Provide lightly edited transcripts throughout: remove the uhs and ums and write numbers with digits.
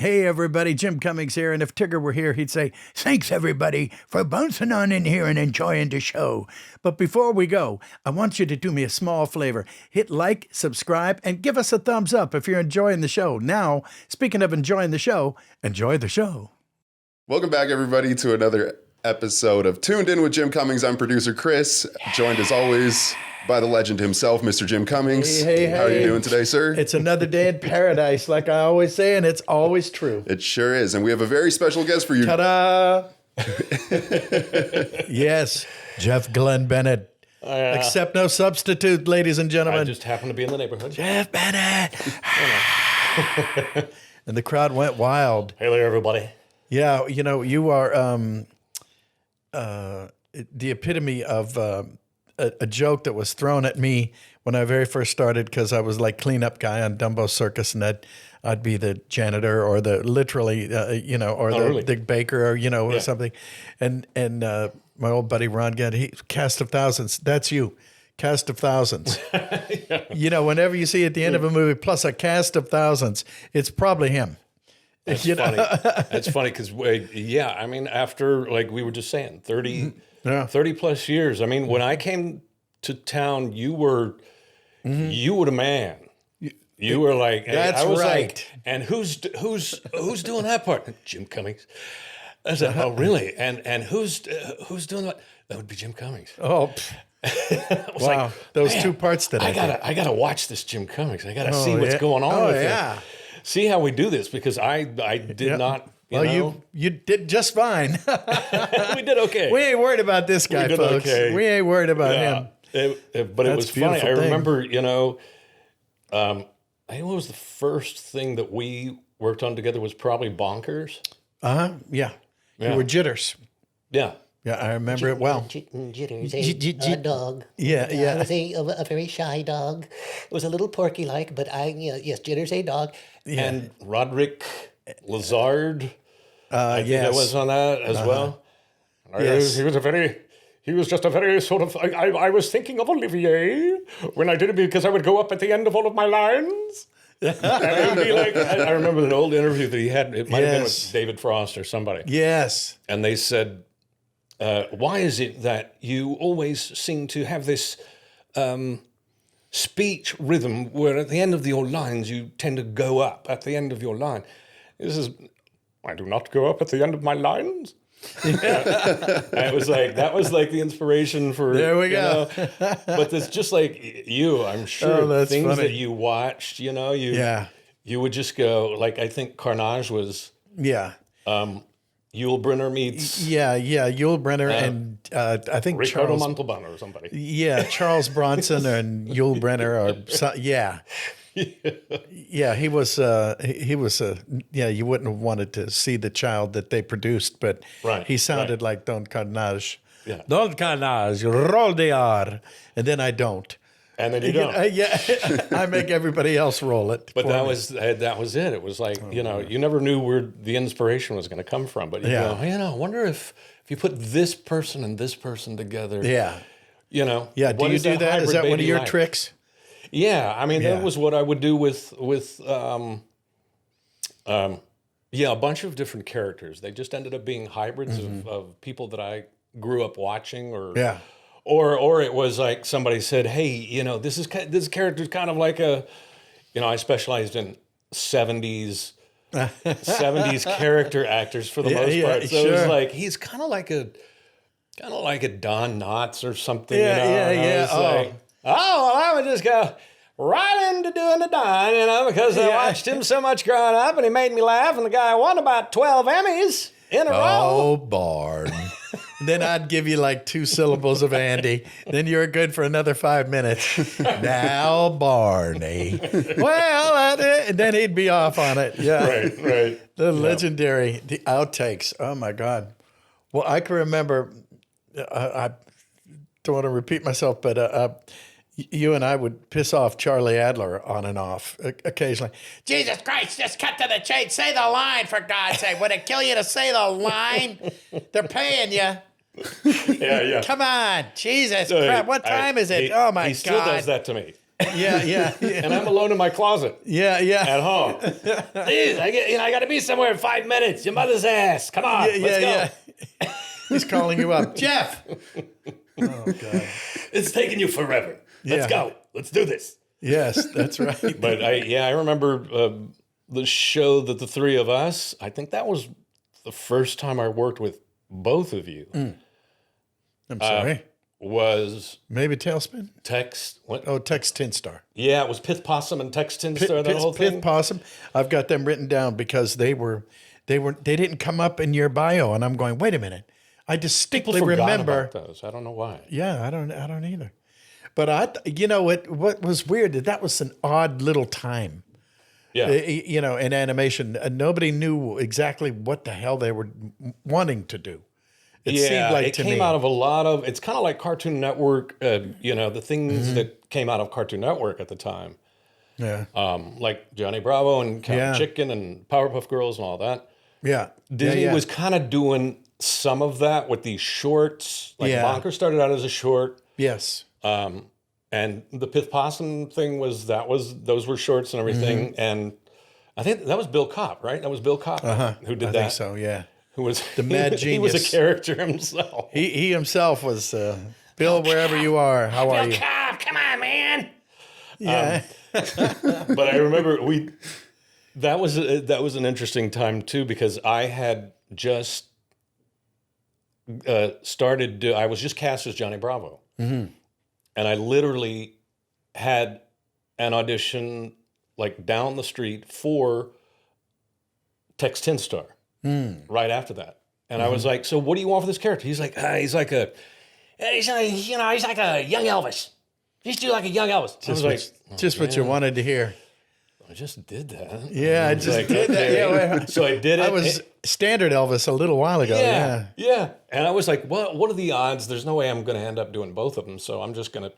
Hey, everybody, Jim Cummings here. And if Tigger were here, he'd say, thanks, everybody, for bouncing on in here and enjoying the show. But before we go, I want you to do me a small favor. Hit like, subscribe, and give us a thumbs up if you're enjoying the show. Now, speaking of enjoying the show, enjoy the show. Welcome back, everybody, to another episode of Toon'd In with Jim Cummings. I'm producer Chris, joined as always by the legend himself, Mr. Jim Cummings. Hey. How are you doing today, sir? It's another day in paradise, like I always say, and it's always true. It sure is. And we have a very special guest for you. Ta-da! Yes, Jeff Glenn Bennett. Accept no substitute, ladies and gentlemen. I just happened to be in the neighborhood. Jeff Bennett! And the crowd went wild. Hey there, everybody. Yeah, you know, you are the epitome of a joke that was thrown at me when I very first started, because I was like cleanup guy on Dumbo Circus, and I'd be the janitor or the literally, the baker or, or something. And my old buddy Ron Gedd, cast of thousands, that's you. Cast of thousands. Yeah. You know, whenever you see at the end of a movie, plus a cast of thousands, it's probably him. That's funny. That's funny because, I mean, after, like we were just saying, 30 plus years. I mean, when I came to town, you were the man. You were like, that's I was right. Like, and who's doing that part? Jim Cummings. I said, oh, really? And who's doing that? That would be Jim Cummings. Oh, wow! Like, those two parts that I gotta watch this Jim Cummings. I gotta see what's going on with him. See how we do this, because I did not. You did just fine. We did okay. We ain't worried about this guy, folks. Okay. We ain't worried about him. But it was funny. I remember, I think what was the first thing that we worked on together was probably Bonkers. Yeah. You were Jitters. Yeah. Yeah, I remember it well. Jitters, a dog. Yeah. I was a very shy dog. It was a little porky-like, but yes, Jitters, a dog. Yeah. And Roderick Lazard, I think I was on that as well. Yes. He was just a very sort of, I was thinking of Olivier when I did it, because I would go up at the end of all of my lines. And it would be like, I remember an old interview that he had, it might have been with David Frost or somebody. Yes. And they said, why is it that you always seem to have this speech rhythm where at the end of your lines you tend to go up at the end of your line? I do not go up at the end of my lines. And it was like, that was like the inspiration for, there we go. But it's just like you, I'm sure things funny. that you watched, you would just go, like, I think Carnage was, Yul Brynner meets... Yeah, Yul Brynner and I think Ricardo Montalban or somebody. Yeah, Charles Bronson and Yul Brynner Yeah, he was you wouldn't have wanted to see the child that they produced, but he sounded like Don Carnage. Yeah. Don Carnage, roll the R. And then I don't. And then you don't. I make everybody else roll it. But that was it. It was like, you never knew where the inspiration was going to come from. But you go, I wonder if you put this person and this person together. Yeah. Do you do that? Is that one of your tricks? Yeah. I mean, that was what I would do with a bunch of different characters. They just ended up being hybrids of people that I grew up watching Or it was like somebody said, hey, this character's kind of like I specialized in 70s character actors for the most part. So it was like, he's kind of like a Don Knotts or something. Like, I would just go right into doing the Don, because I watched him so much growing up and he made me laugh, and the guy won about 12 Emmys in a row. Oh, Barn. Then I'd give you like 2 syllables of Andy. Then you're good for another 5 minutes. Now, Barney. Well, and then he'd be off on it. Yeah. Right. The legendary, the outtakes. Oh, my God. Well, I can remember, I don't want to repeat myself, but you and I would piss off Charlie Adler on and off occasionally. Jesus Christ, just cut to the chase. Say the line, for God's sake. Would it kill you to say the line? They're paying you. Yeah. Come on. Jesus crap. What time is it? Oh, my God. He still does that to me. Yeah. And I'm alone in my closet. Yeah. At home. Please, I got to be somewhere in 5 minutes. Your mother's ass. Come on, let's go. He's calling you up, Jeff. Oh God, it's taking you forever. Let's go. Let's do this. Yes, that's right. But I remember the show that the three of us. I think that was the first time I worked with both of you. I'm sorry. Was maybe Tailspin? Tex. What? Oh, Tex Tin Star. Yeah, it was Pith Possum and Tex Tin Star. That whole thing. Pith Possum. I've got them written down because they didn't come up in your bio, and I'm going, wait a minute. I distinctly remember about those. I don't know why. Yeah, I don't either. But what was weird? That was an odd little time. Yeah. In animation, nobody knew exactly what the hell they were wanting to do. It seemed like it came out of a lot of. It's kind of like Cartoon Network. The things that came out of Cartoon Network at the time. Yeah. Like Johnny Bravo and Captain Chicken and Powerpuff Girls and all that. Yeah. Disney was kind of doing some of that with these shorts. Like Bonker started out as a short. Yes. And the Pith Possum thing those were shorts and everything. And I think that was Bill Kopp, right? That was Bill Kopp who did that. I think so, yeah. Who was the mad genius. He was a character himself. He himself was Bill, wherever you are. How are you? Bill Kopp, come on, man. Yeah. But I remember that was an interesting time too, because I had just I was just cast as Johnny Bravo. Mm-hmm. And I literally had an audition like down the street for Tex Tin Star right after that. And I was like, so what do you want for this character? He's like a young Elvis. Just do like a young Elvis. Just what you wanted to hear. I just did that. Yeah, I just did that. Yeah, so I did it. I was standard Elvis a little while ago. Yeah. And I was like, what are the odds? There's no way I'm going to end up doing both of them. So I'm just going to,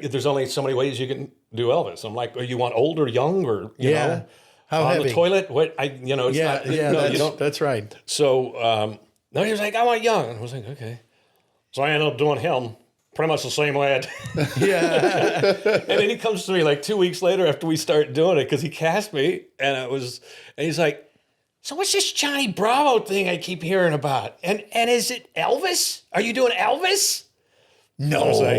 there's only so many ways you can do Elvis. I'm like, you want old or young or, you know, how on heavy? The toilet? What? It's not. No, you don't. That's right. So, no, he was like, I want young. And I was like, okay. So I ended up doing him. Pretty much the same way I did. Yeah. And then he comes to me like 2 weeks later after we start doing it, because he cast me, and he's like, so what's this Johnny Bravo thing I keep hearing about? And is it Elvis? Are you doing Elvis? No. I was like,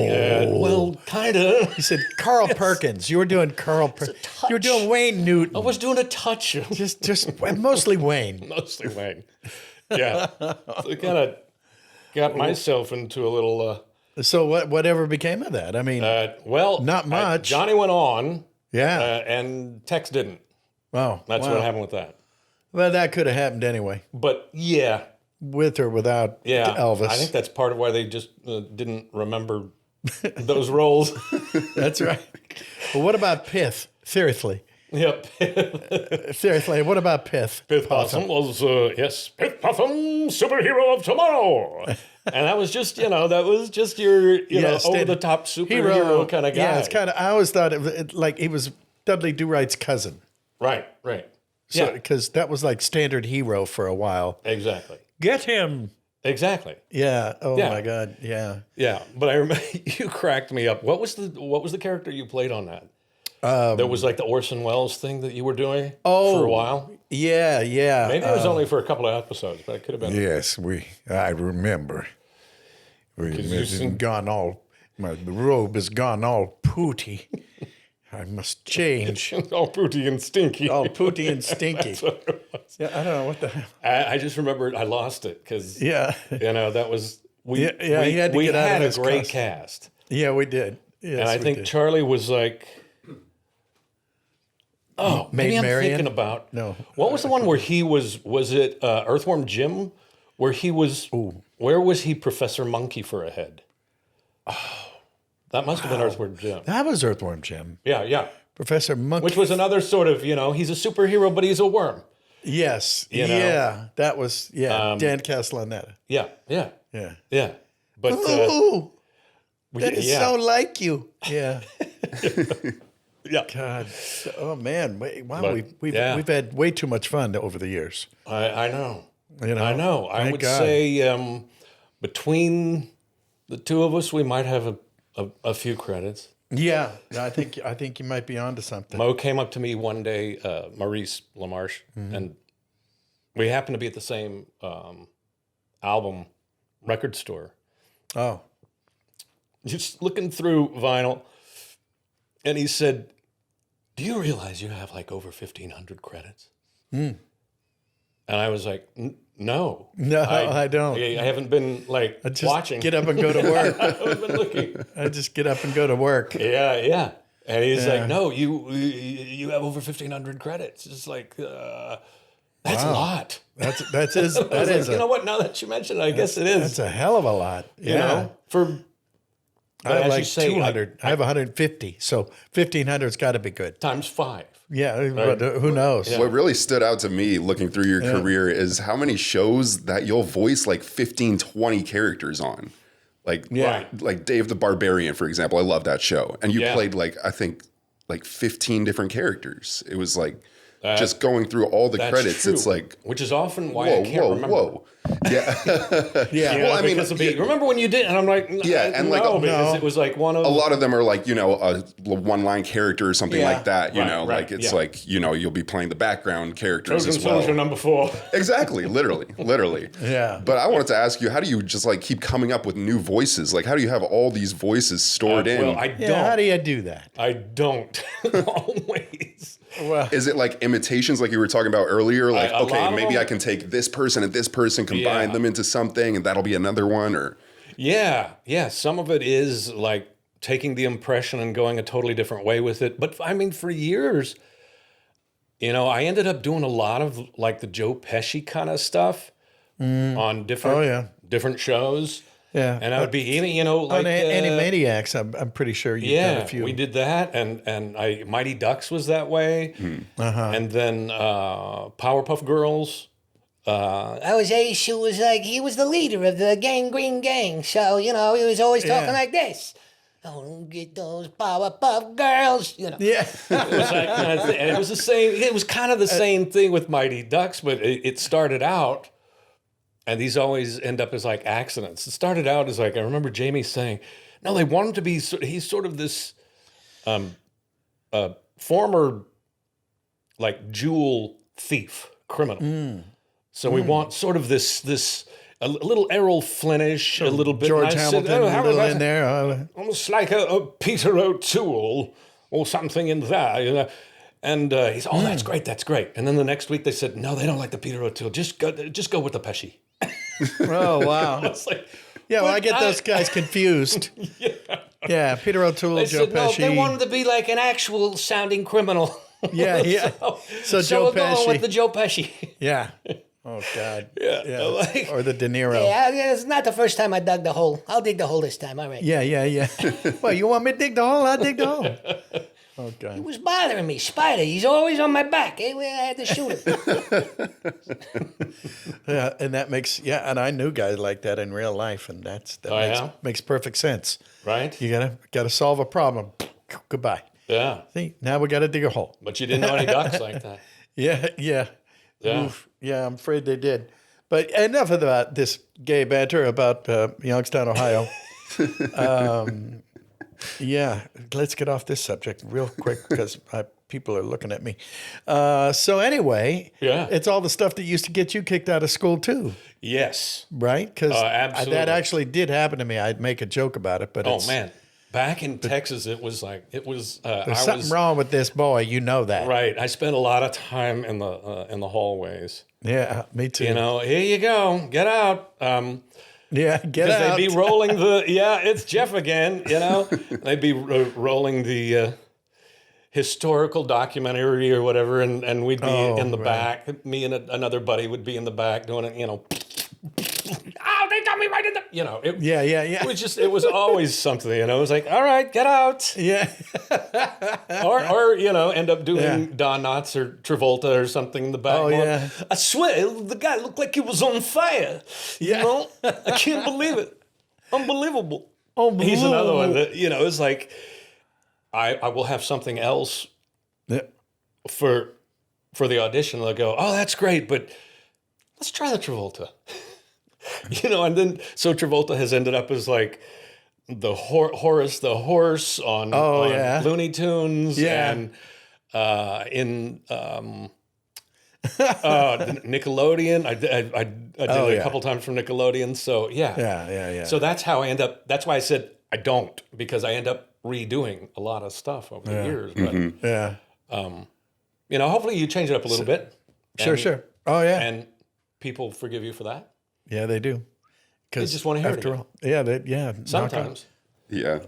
well, kind of. He said, Carl Perkins. You were doing Carl Perkins. You were doing Wayne Newton. I was doing a touch. Just mostly Wayne. Mostly Wayne. Yeah. So I kind of got myself into a little... So whatever became of that? I mean, not much. Johnny went on. Yeah. And Tex didn't. Oh, That's what happened with that. Well, that could have happened anyway. But yeah. With or without Elvis. I think that's part of why they just didn't remember those roles. That's right. Well, what about Pith? Seriously. Yep. Seriously, what about Pith? Pith Possum was, Pith Possum, superhero of tomorrow. And that was just, your, over-the-top superhero kind of guy. Yeah, it's kind of, I always thought like he was Dudley Do-Right's cousin. Right. So, because that was like standard hero for a while. Exactly. Get him. Exactly. Yeah. Oh my God. Yeah. Yeah. But I remember you cracked me up. What was the character you played on that? There was like the Orson Welles thing that you were doing for a while. Yeah. Maybe it was only for a couple of episodes, but it could have been. Yes, I remember. The robe has gone all pooty. I must change. All pooty and stinky. All pooty and stinky. Yeah, I don't know what the hell. I just remembered I lost it because that was we had a great cast. Yeah, we did. Yes, and I think Charlie was like, maybe I'm thinking about what was the one where he was it Earthworm Jim, where he was where was he Professor Monkey for a head? That must have been Earthworm Jim. That was Earthworm Jim. Yeah. Professor Monkey. Which was another sort of, he's a superhero, but he's a worm. Yes. Yeah. That was, Dan Castellaneta. Yeah. But that is so like you. Yeah. Yeah. God. Oh man. Wow. We've had way too much fun over the years. I know. I know. I would say between the two of us, we might have a few credits. Yeah, I think you might be onto something. Mo came up to me one day, Maurice LaMarche, and we happened to be at the same album record store. Oh, Just looking through vinyl, and he said, "Do you realize you have like over 1,500 credits?" And I was like, "No, I don't. I haven't been like I just watching. get up and go to work. I haven't been looking. I just get up and go to work. Yeah." And he's like, "No, you have over 1,500 credits." It's like that's a lot. That is. You know what? Now that you mention it, I guess it is. That's a hell of a lot. Yeah. You know, for I have as like you say, 200. I have 150. So 1,500's got to be good. times 5. Yeah, but who knows? What really stood out to me looking through your career is how many shows that you'll voice like 15, 20 characters on. Like, like Dave the Barbarian, for example. I love that show. And you played like, I think, like 15 different characters. It was like just going through all the credits. True. It's like, which is often why I can't remember. Yeah. Yeah. Well, I mean, remember when you did? And I'm like, and like, because it was like one of a lot of them are like, you know, a one-line character or something like that. You know, right, like it's like, you know, you'll be playing the background characters Trojan as well. Soldier number 4. Exactly, literally. Yeah. But I wanted to ask you, how do you just like keep coming up with new voices? Like, how do you have all these voices stored in? Well, I don't. How do you do that? I don't always. Well, Is it like imitations, like you were talking about earlier? Like, A lot okay, of maybe them- I can take this person and this person, combine them into something, and that'll be another one. Or Yeah. Some of it is like taking the impression and going a totally different way with it. But I mean, for years, you know, I ended up doing a lot of like the Joe Pesci kind of stuff on different shows. Yeah. And I would be, you know, like on Animaniacs, I'm pretty sure you've done a few. we did that, and Mighty Ducks was that way, and then Powerpuff Girls. Ace was like, he was the leader of the Gangrene Gang. So, you know, he was always talking like this. Don't get those Powerpuff Girls, you know. Yeah. It was like kind of and it was the same. It was kind of the same thing with Mighty Ducks, but it started out, and these always end up as like accidents. It started out as like, I remember Jamie saying, no, they want him to be. He's sort of this former like jewel thief criminal. So we want sort of this a little Errol Flynnish, a little bit. George Hamilton a little in there. Almost like a Peter O'Toole or something in there, you know. And he's, oh, that's great. And then the next week they said, no, they don't like the Peter O'Toole. Just go with the Pesci. Oh, wow. It's like, Yeah, well, I get those guys confused. Yeah, Peter O'Toole, they Joe said, no, Pesci. they want him to be like an actual sounding criminal. Yeah. So Joe we're going Pesci. with the Joe Pesci. Yeah. Oh, God. Yeah. Like- or the De Niro. Yeah, it's not the first time I dug the hole. I'll dig the hole this time, all right. Yeah. Well, you want me to dig the hole? I'll dig the hole. Oh, He God. was bothering me. Spider, he's always on my back. I had to shoot him. Yeah, and that makes, and I knew guys like that in real life, and makes perfect sense. Right? You gotta solve a problem. Goodbye. Yeah. See, now we gotta dig a hole. But you didn't know any ducks like that. Yeah. Yeah. Oof. Yeah, I'm afraid they did. But enough about this gay banter about Youngstown, Ohio. Yeah, let's get off this subject real quick because people are looking at me. So anyway, it's all the stuff that used to get you kicked out of school too, Yes. right? Because absolutely. that actually did happen to me. I'd make a joke about it, but Oh, man. Back in Texas, there's something wrong with this boy. You know that, Right. I spent a lot of time in the hallways. Yeah, me too. You know, here you go, get out. Yeah, get Because out. they'd be rolling it's Jeff again, you know. They'd be rolling the historical documentary or whatever, and we'd be in the back. Me and another buddy would be in the back doing it, you know. Oh, they got me right in the, you know. Yeah. It was always something, you know. It was like, all right, get out. Yeah. Or you know, end up doing Don Knotts or Travolta or something in the back. Oh, going, yeah. I swear, the guy looked like he was on fire. Yeah. You know? I can't believe it. Unbelievable. Oh, He's another one that, you know, it's like, I will have something else for the audition. They'll go, oh, that's great, but let's try the Travolta. You know, and then, so Travolta has ended up as like Horace the horse on Looney Tunes and in Nickelodeon. I did it a couple times from Nickelodeon. So yeah. So that's how I end up. That's why I said I don't, because I end up redoing a lot of stuff over the years. But hopefully you change it up a little bit. Sure. Oh yeah. And people forgive you for that. Yeah, they do. They just want to hear after it. All, yeah. Sometimes. Yeah.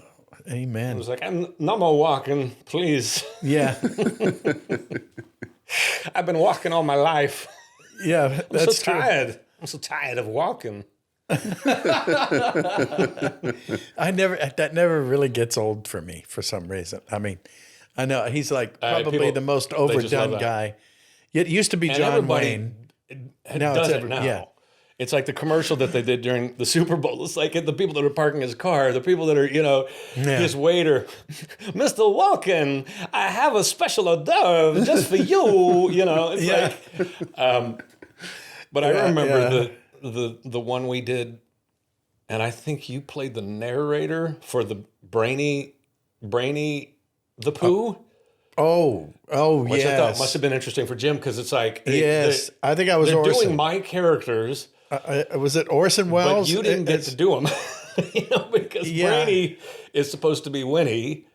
Amen. I was like, I'm no more walking, please. Yeah. I've been walking all my life. Yeah, that's true. Tired. I'm so tired of walking. That never really gets old for me for some reason. I mean, I know he's like probably the most overdone guy. It used to be John Wayne. Does it now. Yeah. It's like the commercial that they did during the Super Bowl. It's like the people that are parking his car, the people that are, his waiter. Mr. Walken, I have a special hors d'oeuvre just for you. It's like, but I remember the one we did, and I think you played the narrator for the Brainy the Pooh. Which I thought must have been interesting for Jim, because it's like, I think I was they're Orson. doing my characters. Was it Orson Welles? But you didn't get to do them, because Brainy is supposed to be Winnie.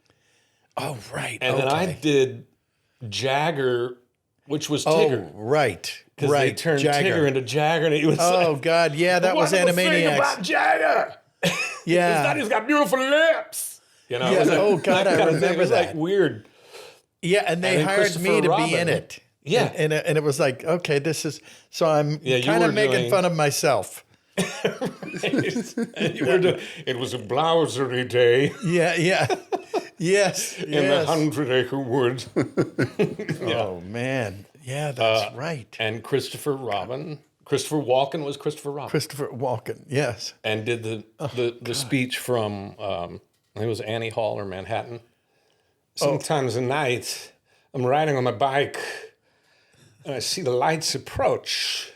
Oh, right. And then I did Jagger, which was Tigger. Oh, right. Because they turned Tigger into Jagger, and he was God, yeah, that was Animaniacs. About Jagger. Yeah. It's not, he's got beautiful lips. It was like, God, I remember it was that. like weird. Yeah, and they hired me to be in it. Yeah. And it was like, okay, this is, so I'm kind of making fun of myself. And you were doing, it was a blousery day. Yeah. Yes. In the 100-acre wood. Oh, man. Yeah, that's right. And Christopher Walken was Christopher Robin. Christopher Walken, yes. And did the speech from, I think it was Annie Hall or Manhattan. Sometimes at night, I'm riding on my bike, and I see the lights approach.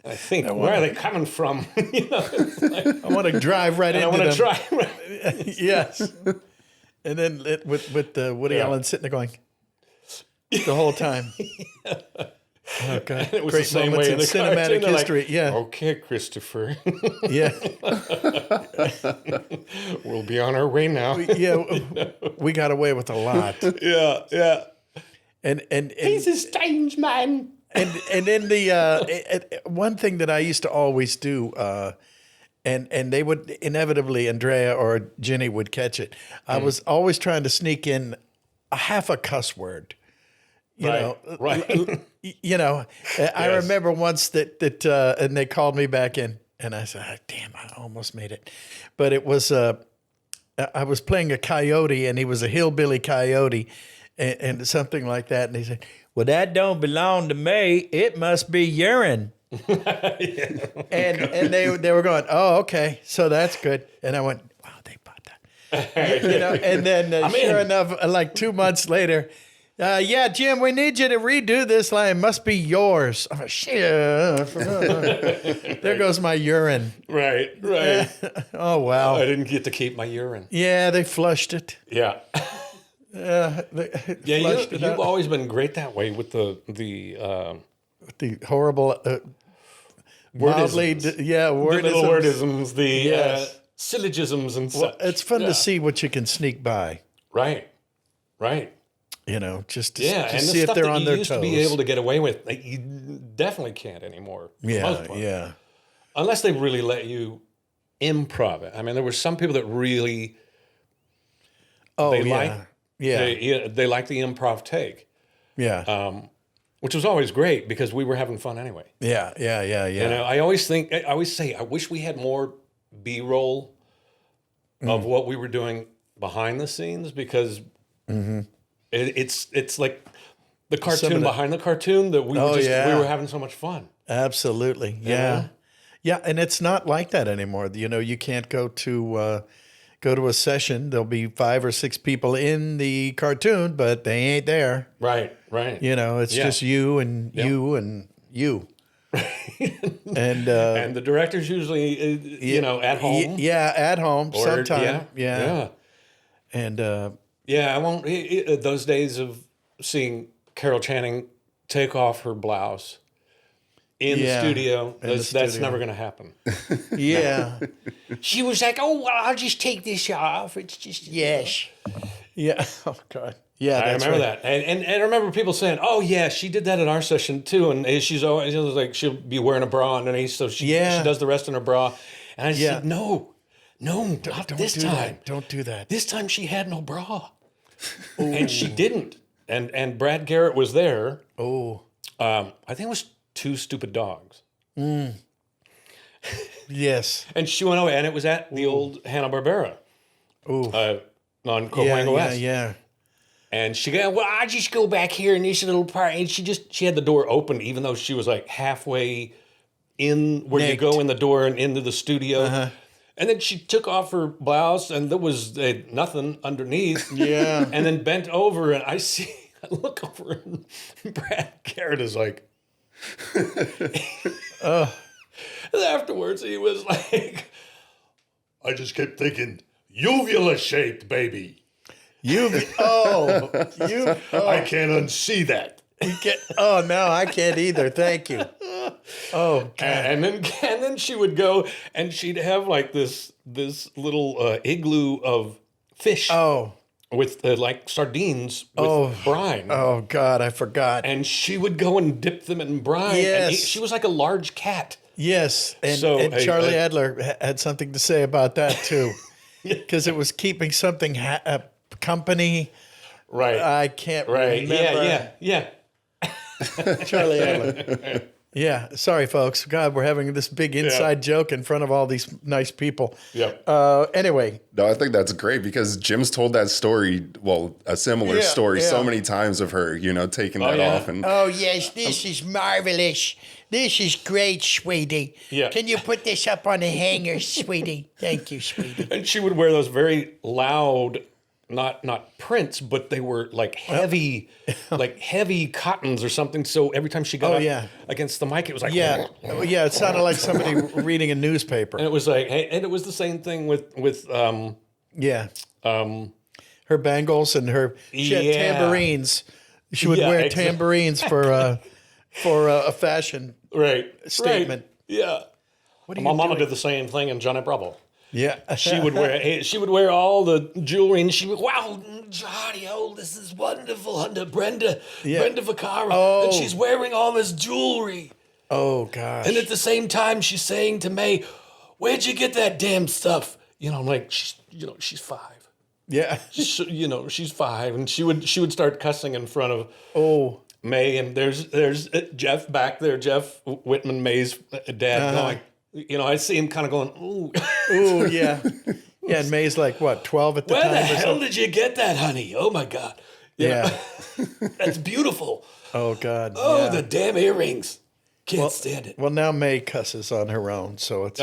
I think, where are they coming from? I want to drive right into them. I want to drive right. Yes. And then with Woody Allen sitting there going the whole time. Oh, God. And it was great the same way in the cinematic history. Like, okay, Christopher. Yeah. We'll be on our way now. We got away with a lot. Yeah. And he's a strange man. And then the one thing that I used to always do, and they would inevitably, Andrea or Jenny would catch it. I was always trying to sneak in a half a cuss word. You know, I remember once that and they called me back in, and I said, oh, damn, I almost made it. But it was, I was playing a coyote, and he was a hillbilly coyote, and something like that. And he said, well, that don't belong to me. It must be urine. And they were going, oh, okay, so that's good. And I went, wow, they bought that. And then sure enough, like 2 months later, yeah, Jim, we need you to redo this line. It must be yours. I'm like, shit. There goes my urine. Right. Oh, wow. I didn't get to keep my urine. Yeah, they flushed it. Yeah. You've always been great that way with the horrible wordisms. Wordisms. The little wordisms, the syllogisms and such. Well, it's fun to see what you can sneak by. Right. Just to and see if they're on their toes. You used to be able to get away with, like, you definitely can't anymore. Yeah. Unless they really let you improv it. I mean, there were some people that really. They like the improv take. Yeah. Which was always great because we were having fun anyway. Yeah. I always say, I wish we had more B-roll of what we were doing behind the scenes, because it's like the cartoon behind the cartoon that we were having so much fun. Absolutely. Yeah. Yeah. And it's not like that anymore. You can't go to a session. There'll be 5 or 6 people in the cartoon, but they ain't there. Right. It's just you and you and you. And the director's usually, at home. Yeah, at home Or, sometime. Yeah. And I won't. Those days of seeing Carol Channing take off her blouse in the studio, that's never going to happen. Yeah. She was like, "Oh, well, I'll just take this off. It's just Yes. Yeah. Oh God. Yeah, I that's remember right. that, and I remember people saying, "Oh yeah, she did that at our session too." And she's always like, she'll be wearing a bra underneath, so she does the rest in her bra. And I said, "No, not this time. That. Don't do that. This time she had no bra, and she didn't." And Brad Garrett was there. Oh. I think it was Two Stupid Dogs. Yes. And she went away, and it was at the old Hanna-Barbera. On Coquanga West. Yeah. And she go, well, I'll just go back here in this little part. And she had the door open, even though she was like halfway in where you go in the door and into the studio. Uh-huh. And then she took off her blouse, and there was nothing underneath. Yeah. And then bent over, and I look over, and Brad Garrett is like, and afterwards he was like, I just kept thinking, uvula shaped, baby. I can't unsee that. Oh no, I can't either. Thank you. Oh God. And then she would go, and she'd have like this little igloo of fish. Oh. With like sardines with brine. Oh God, I forgot. And she would go and dip them in brine. Yes. And she was like a large cat. Yes, and Charlie Adler had something to say about that too, because it was keeping something company. Right. I can't remember. Yeah. Charlie Adler. Yeah. Sorry, folks. God, we're having this big inside joke in front of all these nice people. Yep. Anyway. No, I think that's great because Jim's told that story, a similar story so many times of her, taking that off. And oh, yes, this is marvelous. This is great, sweetie. Yeah. Can you put this up on the hanger, sweetie? Thank you, sweetie. And she would wear those very loud, not prints, but they were like heavy, like heavy cottons or something. So every time she got up against the mic, it was like, it sounded like somebody reading a newspaper. And it was like, and it was the same thing with her bangles and she had tambourines. She would wear tambourines for a fashion statement. Right. Yeah. My mama did the same thing in Johnny Bravo. Yeah. She would wear all the jewelry, and she would, wow, Johnny, this is wonderful under Brenda Vaccaro. Oh. And she's wearing all this jewelry. Oh gosh. And at the same time she's saying to May, where'd you get that damn stuff? I'm like, she's 5. Yeah. She's 5, and she would start cussing in front of May, and there's Jeff back there, Jeff Whitman, May's dad, going, I see him kind of going, ooh. Ooh, yeah. Yeah, and May's like, what, 12 at the time? Where the hell did you get that, honey? Oh, my God. Yeah. That's beautiful. Oh, God. Oh, the damn earrings. Can't stand it. Well, now May cusses on her own, so it's...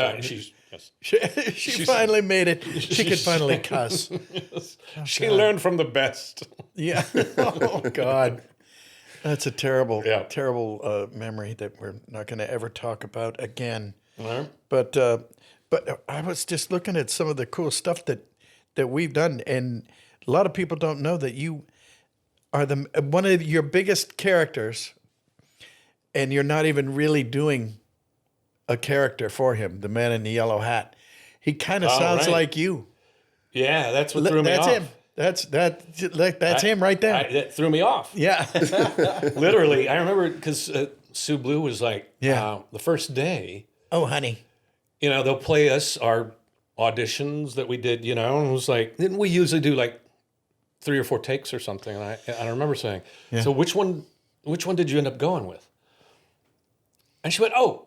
she finally made it. She could finally cuss. She learned from the best. Yeah. Oh, God. That's a terrible memory that we're not going to ever talk about again. Right. But I was just looking at some of the cool stuff that we've done, and a lot of people don't know that you are one of your biggest characters, and you're not even really doing a character for him, the man in the yellow hat. He kind of sounds like you. Yeah, that's what threw me off. That's him. That's him right there. That threw me off. Yeah. Literally, I remember because Sue Blue was like, the first day. Oh, honey. They'll play us our auditions that we did, and it was like, didn't we usually do like 3 or 4 takes or something? And I remember saying, so which one did you end up going with? And she went, oh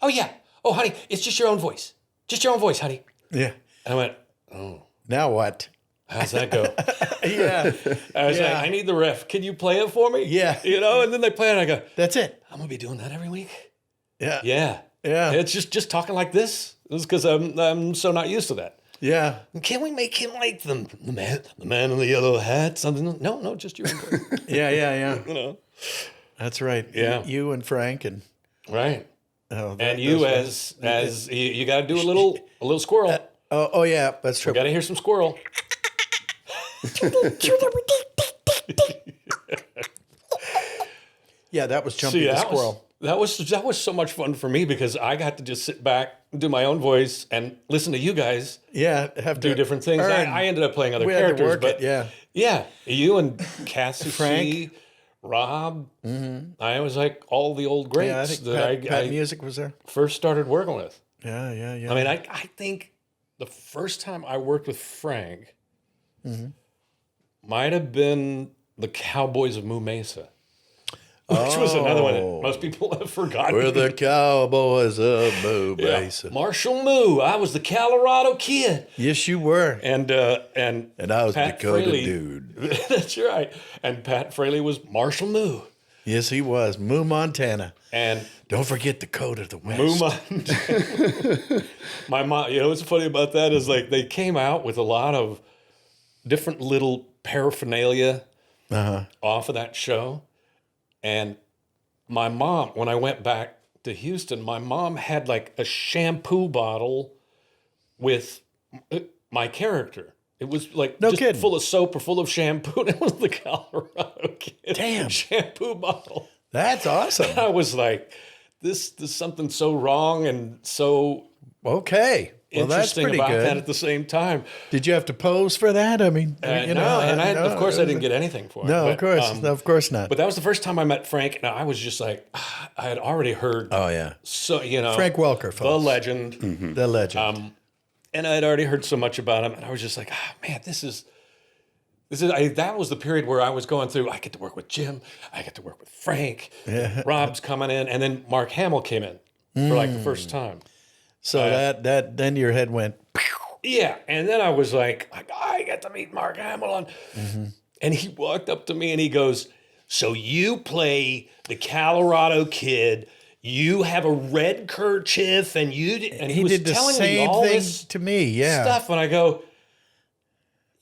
yeah. Oh, honey, it's just your own voice. Just your own voice, honey. Yeah. And I went, oh. Now what? How's that go? Yeah. I was like, I need the riff. Can you play it for me? Yeah. And then they play it, and I go, that's it. I'm going to be doing that every week? Yeah. Yeah. Yeah. It's just talking like this. It's because I'm so not used to that. Yeah. Can we make him like the man in the yellow hat? Something? No, just your own voice. Yeah. That's right. Yeah. You and Frank and right. and you as you got to do a little squirrel. Oh yeah, that's true. We got to hear some squirrel. Yeah, that was Jumpy the Squirrel. That was so much fun for me because I got to just sit back, do my own voice, and listen to you guys. Yeah, have to do different things. I ended up playing other characters, but yeah, you and Cassie, Frank, Rob. Mm-hmm. I was like all the old greats. Yeah, I think Pat Music was there. First started working with. Yeah. I mean, I think the first time I worked with Frank might have been the Cowboys of Moo Mesa. Which was another one that most people have forgotten. We're the Cowboys of Moo Mesa. Marshall Moo. I was the Colorado Kid. Yes, you were. And I was Pat Dakota Fraley, Dude. That's right. And Pat Fraley was Marshall Moo. Yes, he was. Moo, Montana. And don't forget Dakota the West. Moo, Montana. My mom, what's funny about that is like they came out with a lot of different little paraphernalia off of that show. And my mom, when I went back to Houston, my mom had like a shampoo bottle with my character. It was like full of soap or full of shampoo. And it was the Colorado Kid. Damn. Shampoo bottle. That's awesome. And I was like, this is something so wrong and so interesting about that at the same time. Did you have to pose for that? I mean, of course I didn't get anything for it. No, of course not. But that was the first time I met Frank. Now I was just like, I had already heard. Oh yeah. So Frank Welker, folks. the legend, the legend. And I had already heard so much about him, and I was just like, man, this is. That was the period where I was going through. I get to work with Jim. I get to work with Frank. Yeah. Rob's coming in, and then Mark Hamill came in for like the first time. So then your head went. Yeah, and then I was like I get to meet Mark Hamill, and he walked up to me and he goes, "So you play the Colorado Kid? You have a red kerchief, and he was did the telling same me all thing this to me, stuff." And I go,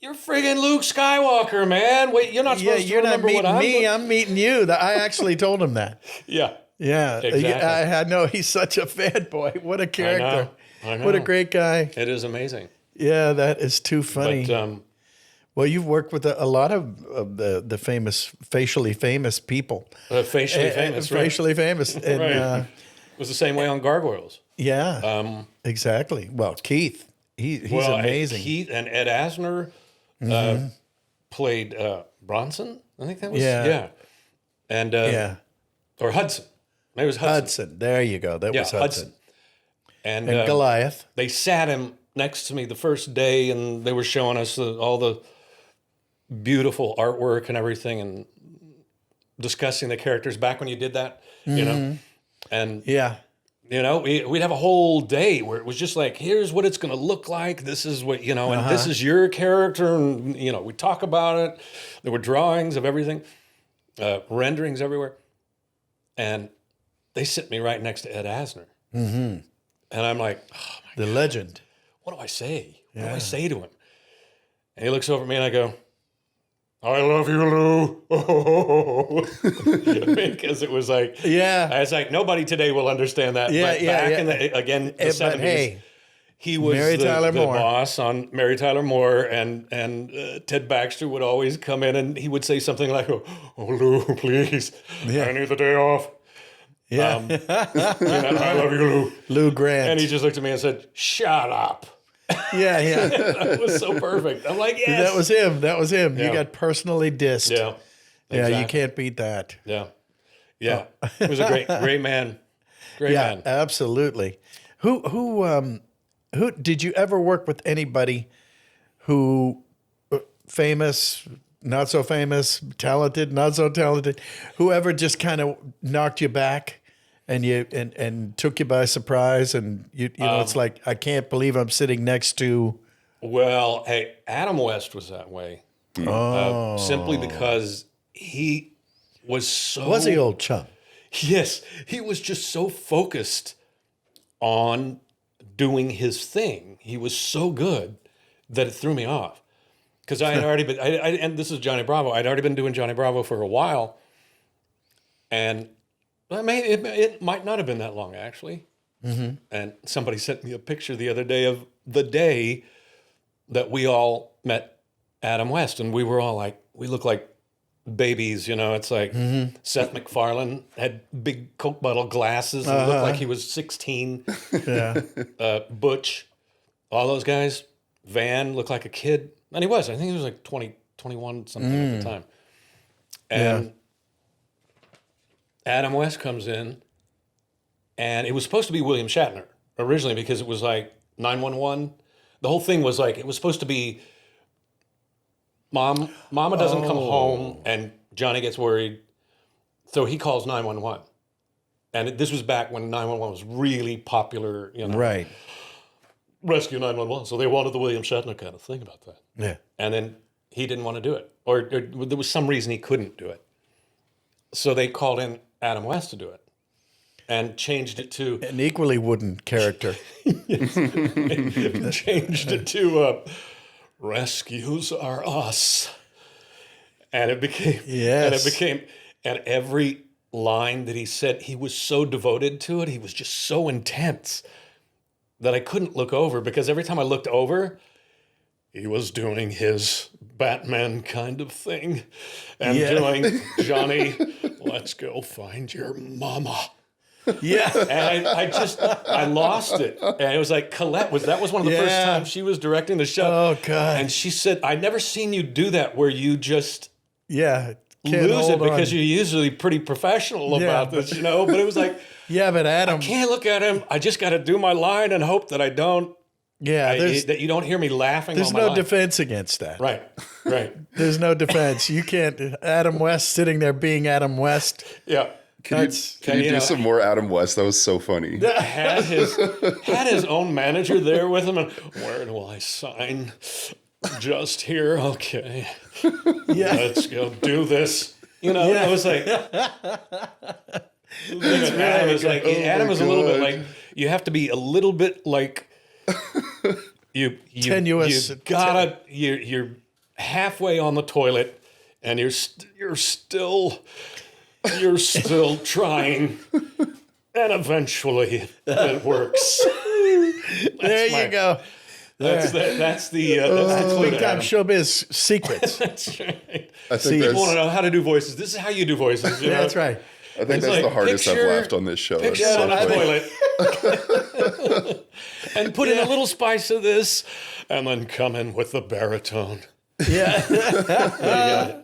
"You're friggin' Luke Skywalker, man! Wait, you're not supposed to remember what I'm me. I'm meeting you." I actually told him that. Yeah. Yeah, exactly. I know he's such a fanboy. What a character! I know. What a great guy! It is amazing. Yeah, that is too funny. But, well, you've worked with a lot of the famous, facially famous people. Facially famous, right? Facially famous. And, right. It was the same way on Gargoyles. Yeah, exactly. Well, Keith, he's amazing. Keith and Ed Asner played Bronson. I think that was and or Hudson. Maybe it was Hudson. There you go. That was Hudson. And Goliath. They sat him next to me the first day, and they were showing us all the beautiful artwork and everything, and discussing the characters back when you did that, and we'd have a whole day where it was just like, here's what it's going to look like. This is what, and this is your character. And, we talk about it. There were drawings of everything, renderings everywhere. And they sit me right next to Ed Asner. Mm-hmm. And I'm like, oh my God, legend. What do I say? What do I say to him? And he looks over at me and I go, I love you, Lou. Because it was like, I was like, nobody today will understand that. But back in the 70s, he was the boss on Mary Tyler Moore, and Ted Baxter would always come in and he would say something like, oh, Lou, please, I need the day off. Yeah. I love you, Lou. Lou Grant. And he just looked at me and said, shut up. Yeah. That was so perfect. I'm like, yes. That was him. You got personally dissed. Yeah. Exactly. Yeah, you can't beat that. Yeah. Yeah. He was a great man. Great man. Absolutely. Who did you ever work with anybody who famous, not so famous, talented, not so talented, whoever just kind of knocked you back and took you by surprise, and it's like, I can't believe I'm sitting next to. Well, hey, Adam West was that way. Simply because he was so. Was he old chum? Yes, he was just so focused on doing his thing. He was so good that it threw me off. Because I had already been, and this is Johnny Bravo. I'd already been doing Johnny Bravo for a while, and I mean, it might not have been that long, actually. Mm-hmm. And somebody sent me a picture the other day of the day that we all met Adam West, and we were all like, we look like babies, It's like Seth MacFarlane had big Coke bottle glasses and looked like he was 16. Yeah. Butch, all those guys. Van looked like a kid, and he was. I think he was like 20, 21, something at the time. And Adam West comes in, and it was supposed to be William Shatner originally because it was like 911. The whole thing was like, it was supposed to be Mama doesn't come home, and Johnny gets worried, so he calls 911. And this was back when 911 was really popular, Right. Rescue 911. So they wanted the William Shatner kind of thing about that. Yeah. And then he didn't want to do it, or there was some reason he couldn't do it. So they called in Adam West to do it, and changed it to An equally wooden character. changed it to rescues are us, and it became and every line that he said, he was so devoted to it. He was just so intense that I couldn't look over, because every time I looked over, he was doing his Batman kind of thing and doing Johnny, let's go find your mama. Yeah. And I lost it. And it was like, Colette that was one of the first times she was directing the show. Oh, God. And she said, I'd never seen you do that where you just Can't lose it, hold because on. you're usually pretty professional about this, But it was like, Yeah, but Adam. I can't look at him. I just got to do my line and hope that I don't. That you don't hear me laughing. There's on my no line. defense against that. Right. There's no defense. You can't. Adam West sitting there being Adam West. Yeah. Can you do some more Adam West? That was so funny. Had his own manager there with him, and where do I sign? Just here, okay. Yeah. Let's go do this. I was like, Adam is like, Adam is a little bit like, you have to be a little bit like, you Tenuous. You gotta, you're halfway on the toilet, and you're still trying, and eventually it works. There you go. That's the Big time showbiz secrets. That's right. I think People want to know how to do voices. This is how you do voices. Yeah, that's right. I think that's the hardest I've laughed on this show. That's Picture so on a funny. toilet. And put in a little spice of this, and then come in with the baritone. Yeah.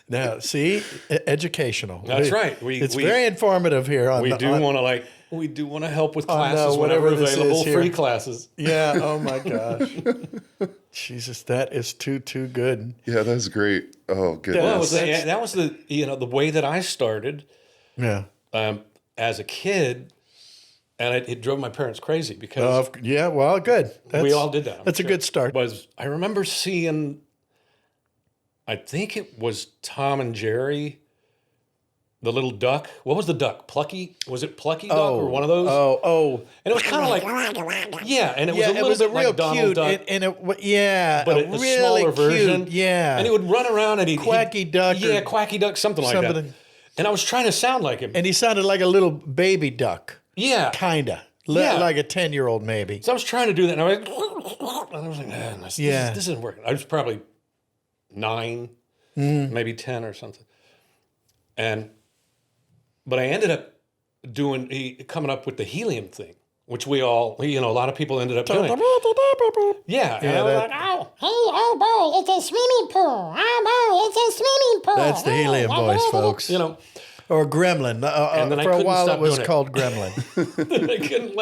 Now, see, educational. That's right. It's very informative here. We do want to help with classes whatever whenever this available, is here. free classes. Yeah. Oh my gosh. Jesus, that is too good. Yeah, that's great. Oh goodness. That was the way that I started. Yeah. As a kid, and it drove my parents crazy because well, good. we all did that. That's a good start. I remember seeing, I think it was Tom and Jerry, the little duck. What was the duck? Plucky? Was it Plucky Duck or one of those? Oh. And it was kind of like, and it was a little bit real like Donald cute, Duck. and it but a a really smaller version. cute, yeah. And he would run around and Quacky Duck Yeah, or Quacky Duck, something like that. And I was trying to sound like him. And he sounded like a little baby duck. Yeah. Kinda. Yeah. Like a 10-year-old maybe. So I was trying to do that, and I was like, man, this isn't working. I was probably 9, maybe 10 or something. But I ended up coming up with the helium thing, which we all, a lot of people ended up doing. Yeah. And I was like, Oh boy, it's a swimming pool. Oh boy, it's a swimming pool. That's the helium voice, folks. Or Gremlin. And then I for a couldn't while stop it was doing it. called Gremlin. I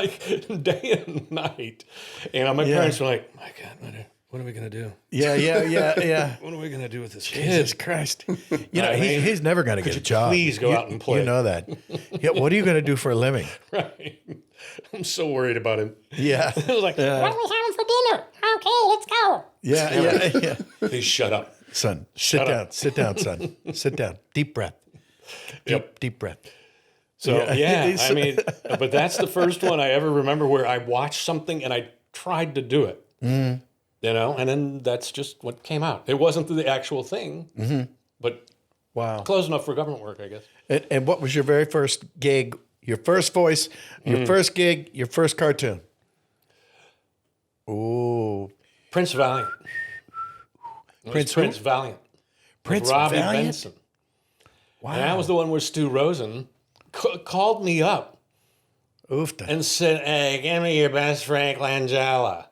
couldn't, day and night. My parents were like, my God, what are we going to do? Yeah. What are we going to do with this Jesus kid? Christ. He's never going to get a job. Please go out and play. You know that. Yeah, what are you going to do for a living? Right. I'm so worried about him. Yeah. I was like, What are we having for dinner? Okay, let's go. Yeah. please shut up. Son, sit down, son. Sit down. Deep breath. Deep breath. So, but that's the first one I ever remember where I watched something and I tried to do it. And then that's just what came out. It wasn't the actual thing, but Wow. Close enough for government work, I guess. And what was your very first gig, your first voice, your first gig, your first cartoon? Ooh. Prince Valiant. Prince Valiant. Prince Robbie Valiant? Benson. Wow. And that was the one where Stu Rosen called me up Oofta. and said, hey, give me your best Frank Langella.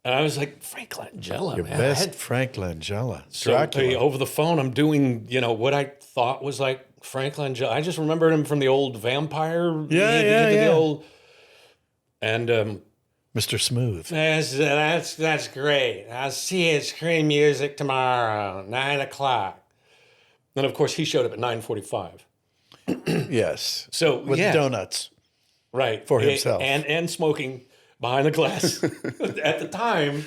And I was like, Frank Langella, Your man. best Frank Langella. So Dracula. over the phone, I'm doing, what I thought was like Frank Langella. I just remembered him from the old vampire. The old, and Mr. Smooth. that's great. I'll see you at Screen Music tomorrow, 9:00. And of course, he showed up at 9:45. Yes. So with donuts. Right. For himself. And smoking behind the glass. At the time,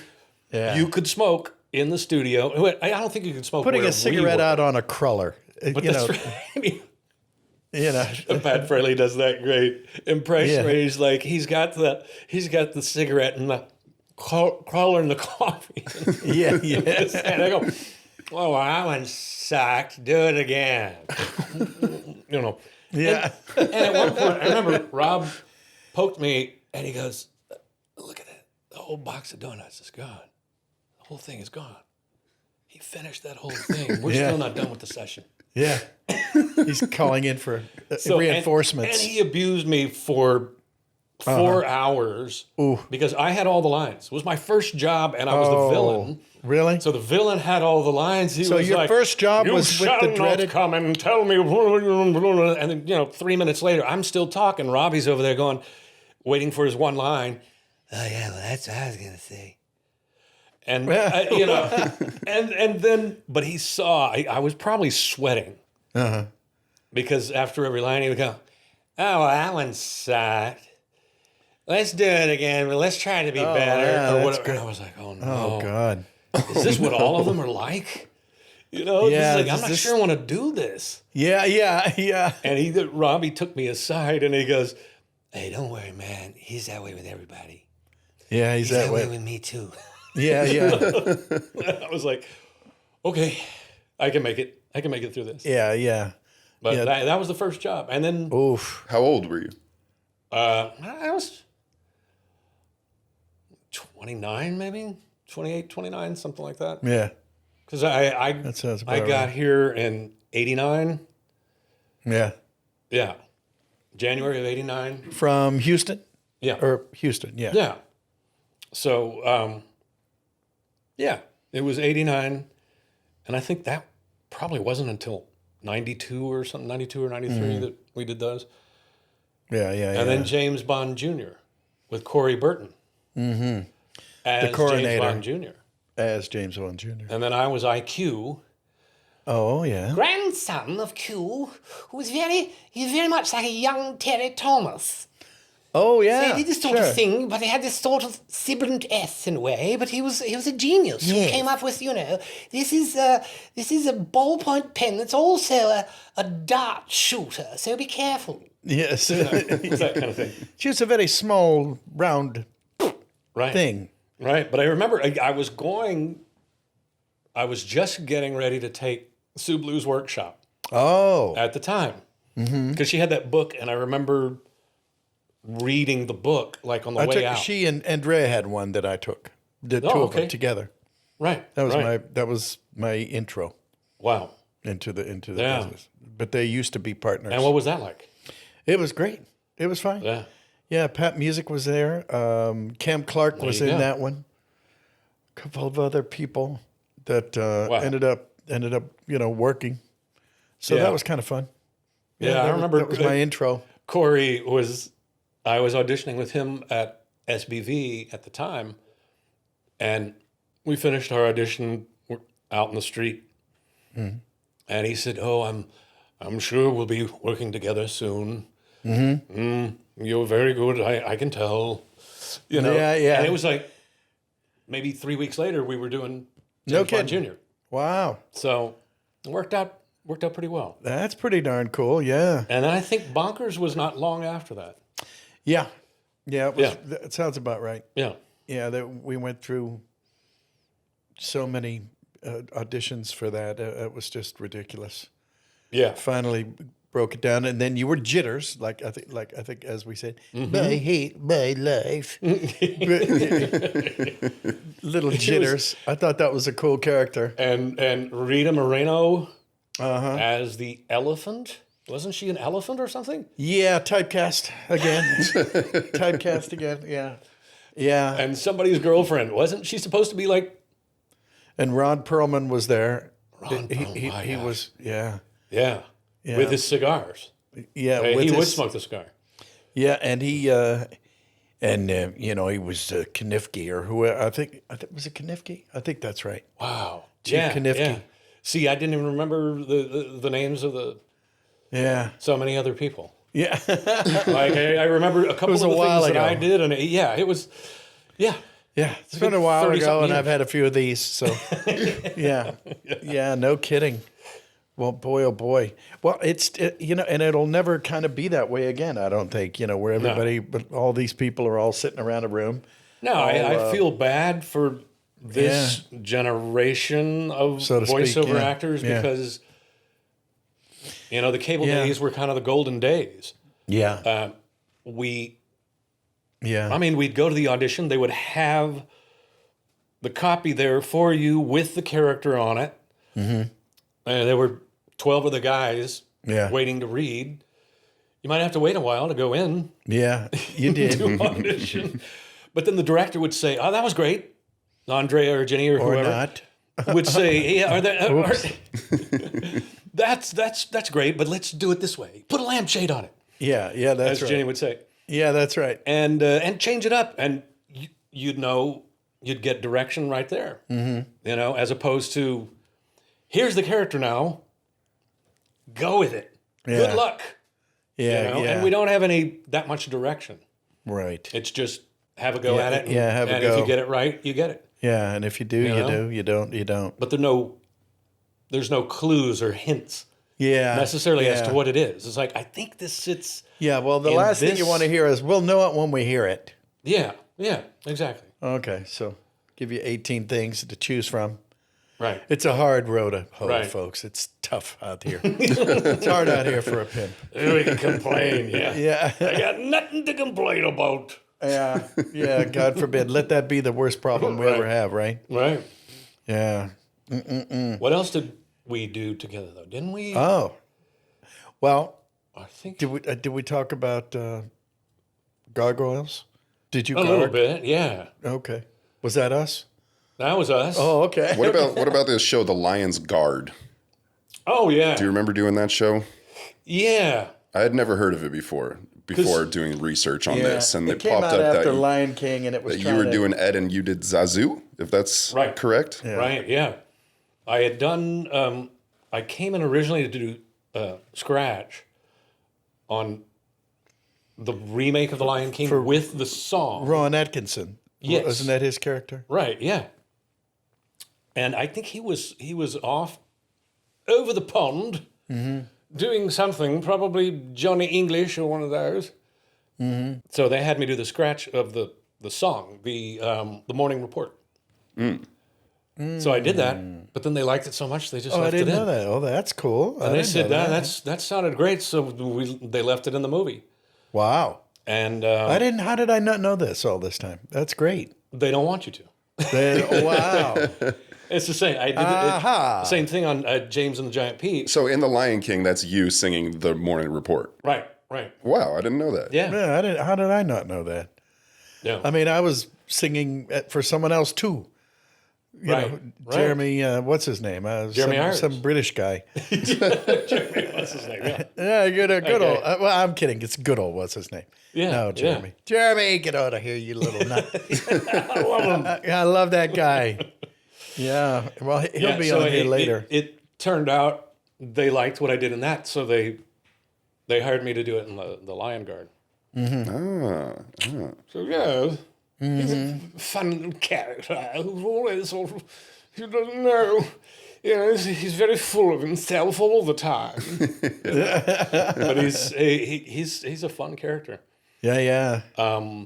Yeah. you could smoke in the studio. I don't think you could smoke Putting where a cigarette we were. out on a cruller. But that's right. Pat Fraley does that great impression where he's like, he's got the cigarette and the cruller and the coffee. Yeah. And I go, oh, that one sucked. Do it again. Yeah. And at one point, I remember Rob poked me and he goes, look at it. The whole box of donuts is gone. The whole thing is gone. He finished that whole thing. We're still not done with the session. Yeah. He's calling in for reinforcements. And he abused me for 4 hours because I had all the lines. It was my first job and I was the villain. Really? So the villain had all the lines. He So was your like, first job you was with shall the not dreaded... come and tell me. And then, 3 minutes later, I'm still talking. Robbie's over there going, waiting for his one line. Oh, yeah, well, that's what I was going to say. And, and then, but he saw, I was probably sweating. Because after every line, he would go, oh, well, that one sucked. Let's do it again, but let's try to be better. Yeah, or that's whatever. good. And I was like, oh, no. Oh, God. Is this what all of them are like? Yeah, I'm not sure I want to do this. Yeah. And Robbie took me aside and he goes, hey, don't worry, man. He's that way with everybody. Yeah, he's that way with me too. Yeah. I was like, okay, I can make it. I can make it through this. Yeah. But that was the first job. And then Oof. How old were you? I was 29, maybe 28, 29, something like that. Yeah. Because I That sounds about I got right. here in 89. Yeah. Yeah. January of 89. From Houston? Yeah. Or Houston, yeah. Yeah. So, it was 89. And I think that probably wasn't until 92 or something, 92 or 93 that we did those. Yeah. And then James Bond Jr. with Corey Burton. Mm-hmm. As The Coronator. James Bond Jr. As James Bond Jr. And then I was IQ. Oh, yeah. Grandson of Q, who was very much like a young Terry Thomas. Oh, yeah. He did this sort of thing, but he had this sort of sibilant S in a way. But he was a genius who came up with, this is a ballpoint pen that's also a dart shooter. So be careful. Yes. It's that kind of thing. She was a very small, round Right. thing. Right. But I remember I was just getting ready to take Sue Blue's workshop Oh. at the time. Because she had that book, and I remember reading the book like on the way out. She and Andrea had one that I took. The two of them together. Right. That was my intro Wow. into the business. But they used to be partners. And what was that like? It was great. It was fine. Yeah. Yeah, Pat Music was there. Cam Clark was you in go. that one. A couple of other people that ended up working. So Yeah. that was kind of fun. Yeah, I remember that was my intro. Corey I was auditioning with him at SBV at the time, and we finished our audition out in the street. And he said, "Oh, I'm sure we'll be working together soon. You're very good. I can tell. Yeah. And it was like maybe 3 weeks later we were doing No James Bond kidding. Jr. Wow. So it worked out pretty well. That's pretty darn cool. Yeah. And I think Bonkers was not long after that. Yeah. Yeah. It was, Yeah. That sounds about right. Yeah. Yeah. We went through so many auditions for that. It was just ridiculous. Yeah. Finally broke it down, and then you were jitters, like I think, as we said, I hate my life. Little jitters. I thought that was a cool character. And Rita Moreno as the elephant. Wasn't she an elephant or something? Yeah, typecast again. Typecast again. Yeah, yeah. And somebody's girlfriend. Wasn't she supposed to be like? And Ron Perlman was there. He was. Yeah. Yeah. With his cigars. Yeah, he would smoke the cigar. Yeah, and he he was Knifke or whoever. I think was it Knifke? I think that's right. Wow. Chief Knifke. Yeah. See, I didn't even remember the names of so many other people. Yeah. Like I remember a couple of the things that I did, and it was. Yeah, it's been a while ago, and I've had a few of these. So, yeah, no kidding. Well, boy, oh boy. Well, and it'll never kind of be that way again. I don't think, where everybody, but all these people are all sitting around a room. No, I feel bad for this generation of voiceover actors because, the cable days were kind of the golden days. Yeah. We'd go to the audition. They would have the copy there for you with the character on it. Mm-hmm. And there were 12 of the guys waiting to read. You might have to wait a while to go in. Yeah, you did. To audition. But then the director would say, "Oh, that was great." Andrea or Jenny or whoever not. would say, "Yeah, that's great, but let's do it this way. Put a lampshade on it." Yeah, that's as right. Jenny would say. Yeah, that's right. And change it up, and you'd get direction right there. Mm-hmm. As opposed to, here's the character now. Go with it. Yeah. Good luck. Yeah, And we don't have that much direction. Right. It's just have a go at it. Have a go. And if you get it right, you get it. Yeah, and if you do, you do. You don't, you don't. But there's no clues or hints. Yeah. Necessarily as to what it is. It's like, I think this sits. Yeah, well, the last thing you want to hear is, we'll know it when we hear it. Yeah, exactly. Okay, so give you 18 things to choose from. Right. It's a hard road to hoe, folks. It's tough out here. It's hard out here for a pimp. We can complain, Yeah. I got nothing to complain about. Yeah, God forbid. Let that be the worst problem we ever have, right? Right. Yeah. What else did we do together, though? Didn't we? Oh. Well, I think... Did we talk about Gargoyles? Did you A little bit, yeah. Okay. Was that us? That was us. Oh, okay. What about this show, The Lion's Guard? Oh, yeah. Do you remember doing that show? Yeah. I had never heard of it before doing research on this, and it came popped out up after Lion King, and it was that you were doing Ed and you did Zazu, if that's correct. Yeah. Right. Yeah. I had done. I came in originally to do scratch on the remake of The Lion King with the song. Ron Atkinson. Yes. Wasn't that his character? Right. Yeah. And I think he was off over the pond. Mm-hmm. Doing something, probably Johnny English or one of those. Mm-hmm. So they had me do the scratch of the song, the Morning Report. So I did that, but then they liked it so much they just left it in. I didn't know that. Oh, that's cool. And they said that sounded great, so they left it in the movie. Wow. And How did I not know this all this time? That's great. They don't want you to. Wow. It's the same. I did the same thing on James and the Giant Peach. So in The Lion King, that's you singing the Morning Report. Right. Wow, I didn't know that. Yeah. How did I not know that? Yeah. I mean, I was singing for someone else too. You know, Jeremy, what's his name? Jeremy Irons. Some British guy. Jeremy, what's his name? Yeah. Yeah, good old. Well, I'm kidding. It's good old. What's his name? Yeah. No, Jeremy. Yeah. Jeremy, get out of here, you little nut. I love him. I love that guy. Yeah. Well, he'll be on here later. It turned out they liked what I did in that, so they hired me to do it in the Lion Guard. Mm-hmm. So yeah, he's a fun character who's always sort of, who doesn't know. He's very full of himself all the time. But he's a fun character. Yeah.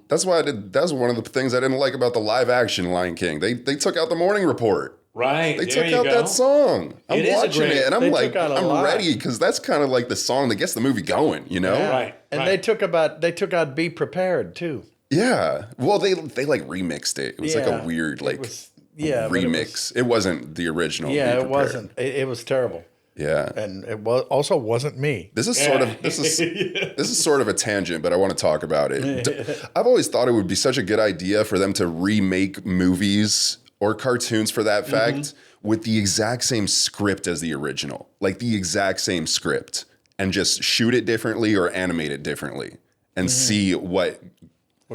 That's why that's one of the things I didn't like about the live action Lion King. They took out the Morning Report. Right. They took out that song. I'm watching it and I'm like, I'm ready because that's kind of like the song that gets the movie going, you know? Yeah. Right. And they took out Be Prepared too. Yeah. Well, they like remixed it. It was like a weird remix. It wasn't the original. Yeah, it wasn't. It was terrible. Yeah. And it also wasn't me. This is sort of a tangent, but I want to talk about it. I've always thought it would be such a good idea for them to remake movies or cartoons for that fact with the exact same script as the original. Like the exact same script, and just shoot it differently or animate it differently and see what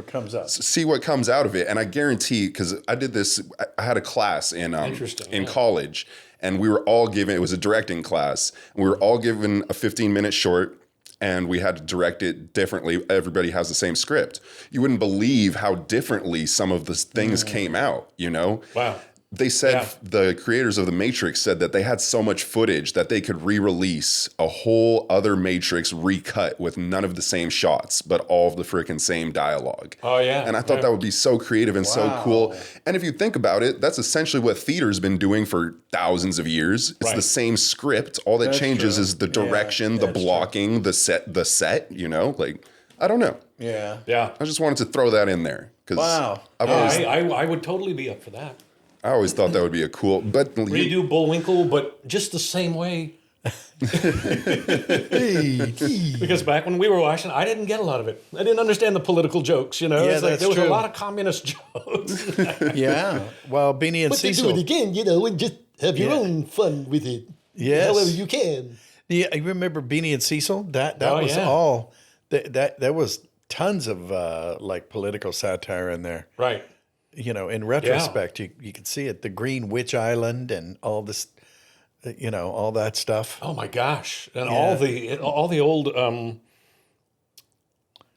comes up. See what comes out of it. And I guarantee, because I did this, I had a class in college, and we were all given, it was a directing class, and we were all given a 15-minute short, and we had to direct it differently. Everybody has the same script. You wouldn't believe how differently some of the things came out, you know? Wow. They said, the creators of The Matrix said that they had so much footage that they could re-release a whole other Matrix recut with none of the same shots, but all of the freaking same dialogue. Oh, yeah. And I thought that would be so creative and so cool. And if you think about it, that's essentially what theater's been doing for thousands of years. It's the same script. All that changes is the direction, the blocking, the set, you know? Like, I don't know. Yeah. Yeah. I just wanted to throw that in there. I would totally be up for that. I always thought that would be a cool, but redo Bullwinkle, but just the same way. Because back when we were watching, I didn't get a lot of it. I didn't understand the political jokes, you know. Yeah, it's like there was a lot of communist jokes. Yeah. Well, Beanie and Cecil. But do it again, you know, and just have your own fun with it. Yes. However you can. Yeah, you remember Beanie and Cecil? That was all. There was tons of like political satire in there. Right. You know, in retrospect, you can see it. The Green Witch Island and all this, you know, all that stuff. Oh my gosh! And all the old. Oh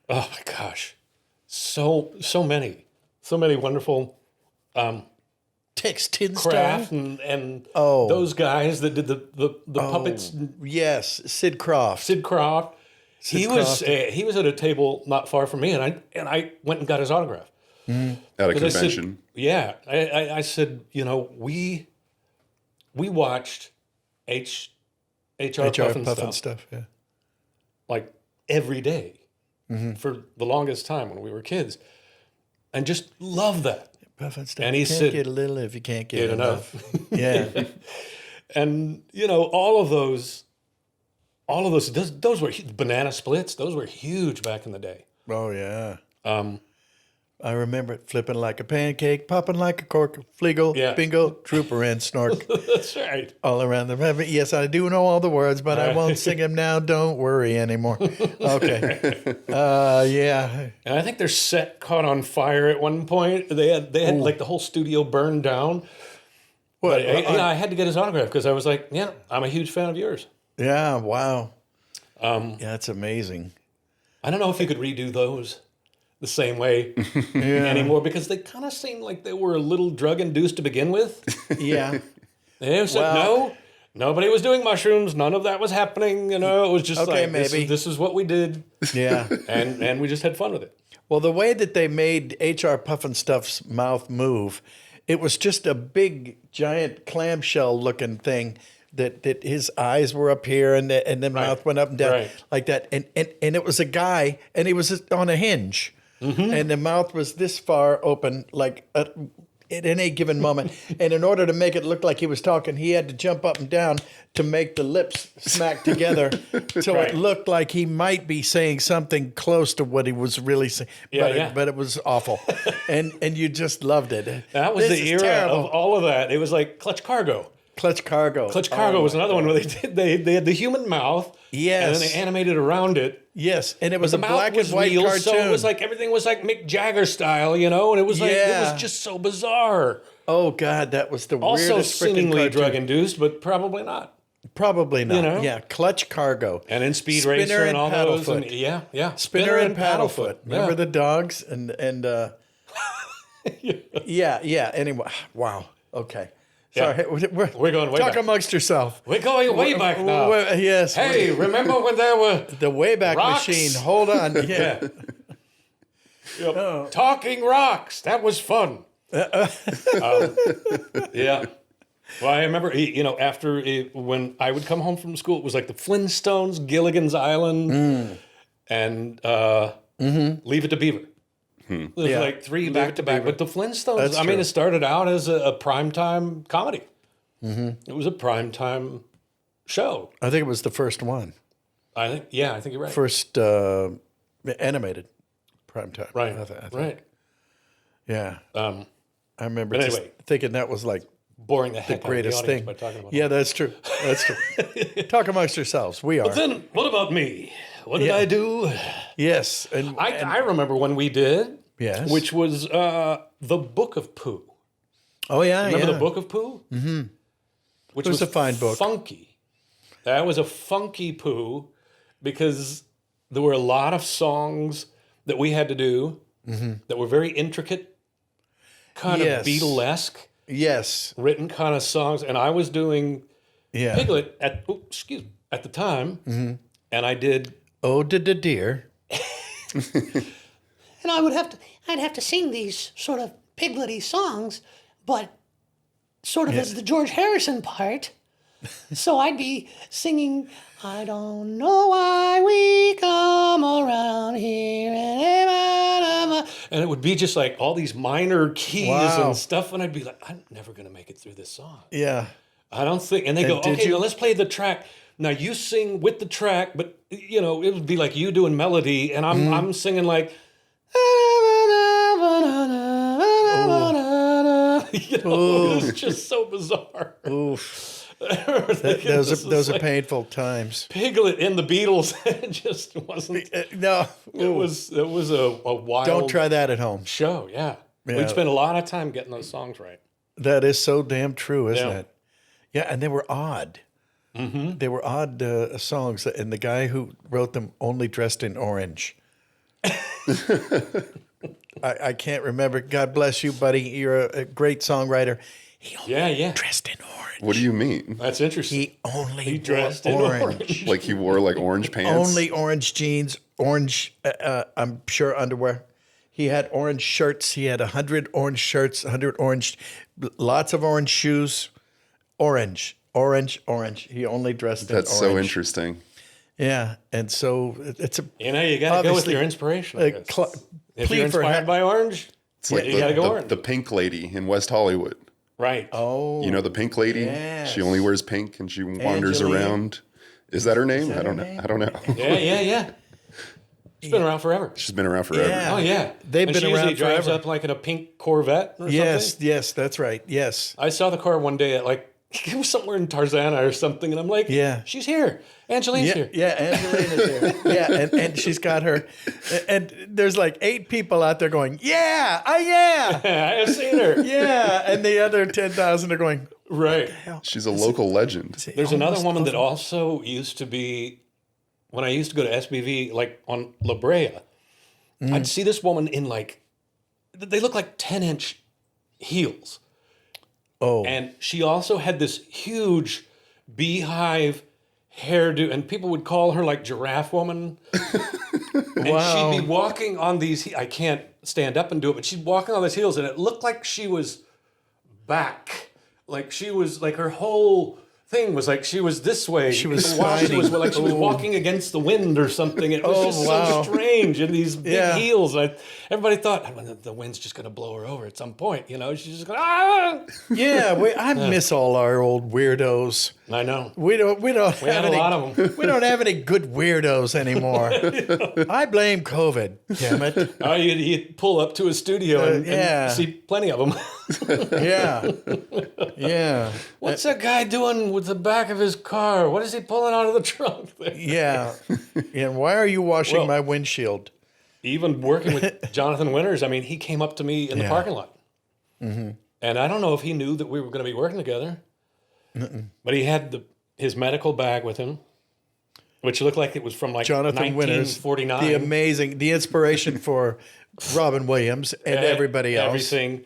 my gosh, so many wonderful. Tex Tin Kraft and those guys that did the puppets. Yes, Sid Croft. He was at a table not far from me, and I went and got his autograph. At a convention. I said, you know, we watched H.R. Puffin stuff like every day for the longest time when we were kids, and just loved that. Puffin stuff. And he said, "Get a little if you can't get enough." Yeah, and you know all of those those were banana splits. Those were huge back in the day. Oh yeah. I remember it flipping like a pancake, popping like a cork, fleagle, bingo, trooper, and snork. That's right. All around the river. Yes, I do know all the words, but I won't sing them now. Don't worry anymore. Okay. Yeah. And I think their set caught on fire at one point. They had like the whole studio burned down. What? I had to get his autograph because I was like, yeah, I'm a huge fan of yours. Yeah. Wow. Yeah, that's amazing. I don't know if you could redo those the same way anymore because they kind of seemed like they were a little drug induced to begin with. Yeah. They said no, nobody was doing mushrooms. None of that was happening. You know, it was just like this is what we did. Yeah. and we just had fun with it. Well, the way that they made H.R. Pufnstuf's mouth move, it was just a big, giant clamshell looking thing. That his eyes were up here and the mouth went up and down like that. And it was a guy and he was on a hinge. And the mouth was this far open, like at any given moment. And in order to make it look like he was talking, he had to jump up and down to make the lips smack together. So it looked like he might be saying something close to what he was really saying. But it was awful. and you just loved it. That was the era of all of that. It was like Clutch Cargo. Clutch Cargo. Clutch Cargo was another one where they had the human mouth. Yes. And then they animated around it. Yes. And it was a black and white cartoon. So it was like everything was like Mick Jagger style, you know, and it was like it was just so bizarre. Oh God, that was the weirdest also freaking seemingly cartoon. drug induced, but probably not. Probably not. You know? Yeah. Clutch Cargo. And in Speed Racer and all those. And, yeah. Spinner and Paddlefoot. Remember the dogs and yeah. Anyway, wow. Okay. Sorry, we're going way talk back. amongst yourself. We're going way back now. Yes. Hey, remember when there were the Wayback rocks? Machine? Hold on. Yeah. Talking rocks. That was fun. Yeah. Well, I remember, after when I would come home from school, it was like the Flintstones, Gilligan's Island, and Leave It to Beaver. There's like 3 back to back. But the Flintstones, That's true. it started out as a primetime comedy. It was a primetime show. I think it was the first one. I think you're right. First animated primetime. Right, I think. right. Yeah. I remember but just anyway. thinking that was like Boring the heck the greatest out of the audience thing. by talking about Yeah, that's true. That's true. Talk amongst yourselves. We are. Then, what about me? What did I do? Yes. And I remember when we did, Yes. which was the Book of Pooh. oh, yeah. Remember yeah. the Book of Pooh? Mm-hmm. Which It was a fine book. Funky. That was a funky Pooh because there were a lot of songs that we had to do that were very intricate, kind Yes. of Beatlesque, Yes. written kind of songs. And I was doing Yeah. Piglet at the time, and I did. Oh, dear. And I'd have to sing these sort of piglety songs, but sort of as the George Harrison part. So I'd be singing, I don't know why we come around here. And it would be just like all these minor keys Wow. and stuff. And I'd be like, I'm never going to make it through this song. Yeah. I don't think. And they go, did okay, you? well, let's play the track. Now you sing with the track, but it would be like you doing melody, and I'm singing like. It was just so bizarre. Oof. Thinking, Those this is are like painful times. Piglet in the Beatles. It just wasn't. No. It was a wild. Don't try that at home. show. Yeah. Yeah. We'd spend a lot of time getting those songs right. That is so damn true, isn't Yeah. it? Yeah, and they were odd. Mm-hmm. They were odd songs, and the guy who wrote them only dressed in orange. I can't remember. God bless you, buddy. You're a great songwriter. He only dressed in orange. What do you mean? That's interesting. He only dressed wore in orange. orange. Like he wore like orange pants? Only orange jeans, orange, I'm sure, underwear. He had orange shirts. He had 100 orange shirts, 100 orange, lots of orange shoes. Orange. He only dressed in orange. That's so interesting. Yeah, and so it's a You got to go with your inspiration. I guess. If plea you're for inspired by orange, It's like you got to go orange. the pink lady in West Hollywood. Right. Oh, You know the pink lady? Yes. She only wears pink and she wanders Angeline. around. Is that her name? that I don't her know. name? I don't know. Yeah. She's been around forever. She's been around forever. Yeah. Oh, yeah. They've And been she usually around drives forever. up like in a pink Corvette or something. yes, that's right. Yes. I saw the car one day at like, it was somewhere in Tarzana or something. And I'm like, Yeah. she's here. Angeline's here. Yeah, Angelina's there. Yeah, and she's got her, and there's like 8 people out there going, yeah, I have seen her. yeah, and the other 10,000 are going, Right. She's a local legend. There's another woman that also used to be, when I used to go to SBV, like on La Brea, I'd see this woman in like, they look like 10-inch heels. oh, And she also had this huge beehive hairdo, and people would call her like Giraffe Woman. And wow. she'd be walking on these, I can't stand up and do it, but she'd walk on these heels, and it looked like she was back. Like she was, like her whole thing was like she was this way. She was She was sliding. like she was walking against the wind or something. It was Oh, just wow. so strange in these big Yeah. heels. Everybody thought the wind's just going to blow her over at some point. She's just going, ah! yeah, I miss all our old weirdos. I know. We don't We have had a any, lot of them. we don't have any good weirdos anymore. I blame COVID, damn it. Oh, you pull up to a studio and yeah. see plenty of them. Yeah. Yeah. What's that guy doing with the back of his car? What is he pulling out of the trunk there? Yeah. And why are you washing Well- my windshield? Even working with Jonathan Winters, I mean, he came up to me in the parking lot. Mm-hmm. And I don't know if he knew that we were going to be working together. But he had his medical bag with him, which looked like it was from like Jonathan Winters, 1949. the inspiration for Robin Williams and everybody else. Everything.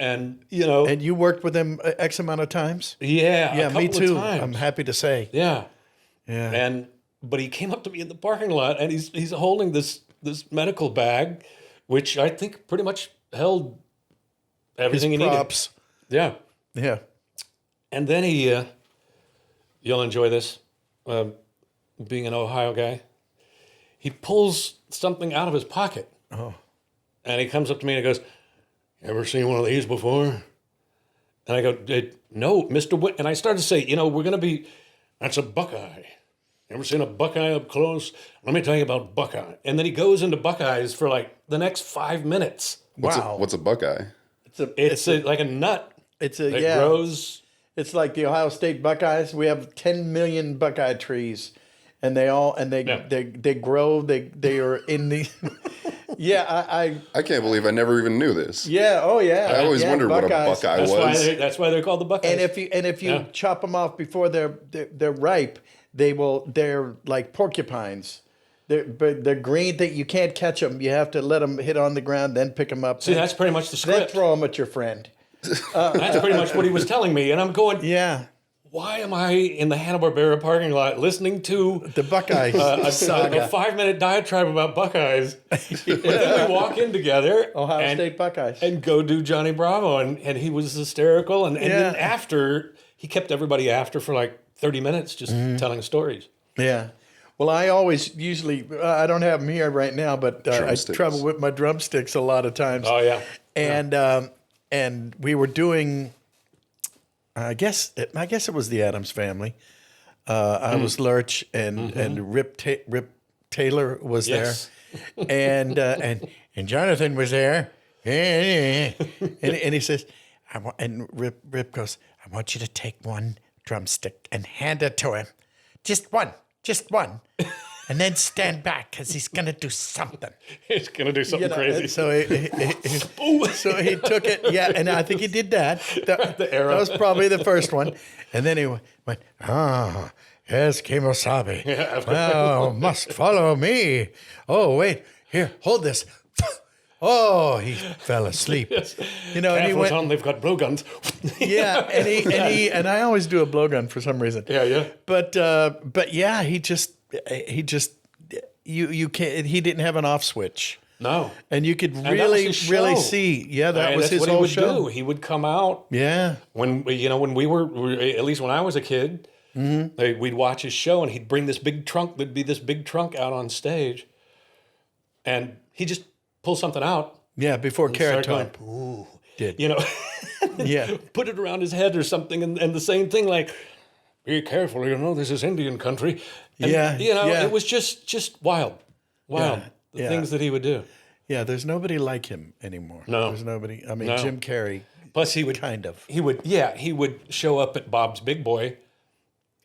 And, And you worked with him X amount of times? yeah, Yeah, a me couple of too. times. I'm happy to say. Yeah. Yeah. But he came up to me in the parking lot, and he's holding this medical bag, which I think pretty much held everything he Props. needed. Yeah. Yeah. And then you'll enjoy this, being an Ohio guy. He pulls something out of his pocket. Oh. And he comes up to me and he goes, "Ever seen one of these before?" And I go, "No, Mr. Witt." And I started to say, that's a buckeye. Ever seen a buckeye up close? Let me tell you about buckeye. And then he goes into buckeyes for like the next 5 minutes. What's a buckeye? It's like a nut. That grows. It's like the Ohio State Buckeyes. We have 10 million Buckeye trees, and they grow. They are in the. Yeah, I can't believe I never even knew this. Yeah. Oh, yeah. I always wondered Buckeyes. what a buckeye was. That's why they're called the Buckeyes. And if you chop them off before they're ripe, they're like porcupines. They're green. That you can't catch them. You have to let them hit on the ground, then pick them up. See, that's pretty much the script. Then throw them at your friend. That's pretty much what he was telling me, and I'm going, yeah. Why am I in the Hanna-Barbera parking lot listening to the Buckeyes a 5-minute diatribe about Buckeyes? But then we walk in together, Ohio State Buckeyes, and go do Johnny Bravo, and he was hysterical, and then after he kept everybody after for like 30 minutes just telling stories. Yeah. Well, I usually I don't have them here right now, but I travel with my drumsticks a lot of times. Oh yeah. And we were doing. I guess it was the Addams Family. I was Lurch, and Rip Taylor was there, and Jonathan was there, and he says, Rip goes, "I want you to take one drumstick and hand it to him, just one, and then stand back because he's gonna do something. He's gonna do something crazy." So he took it, and I think he did that. That was probably the first one, and then he went, yes, Kemosabe. Well, must follow me. Oh, wait, here, hold this. Oh, he fell asleep. Yes. And he went on. They've got blowguns. Yeah, and I always do a blowgun for some reason. Yeah. But yeah, he didn't have an off switch. No. And you could really see. Yeah, that was his whole show. He would come out. Yeah. When we were, at least when I was a kid, we'd watch his show, and he'd bring this big trunk. There'd be this big trunk out on stage, and he just pull something out. Yeah, before Carrot Top. Ooh. Did. Yeah. Put it around his head or something, and the same thing, like, be careful, this is Indian country. And, it was just wild. The things that he would do. Yeah, there's nobody like him anymore. No. There's nobody. I mean, Jim Carrey. Plus, he would he would show up at Bob's Big Boy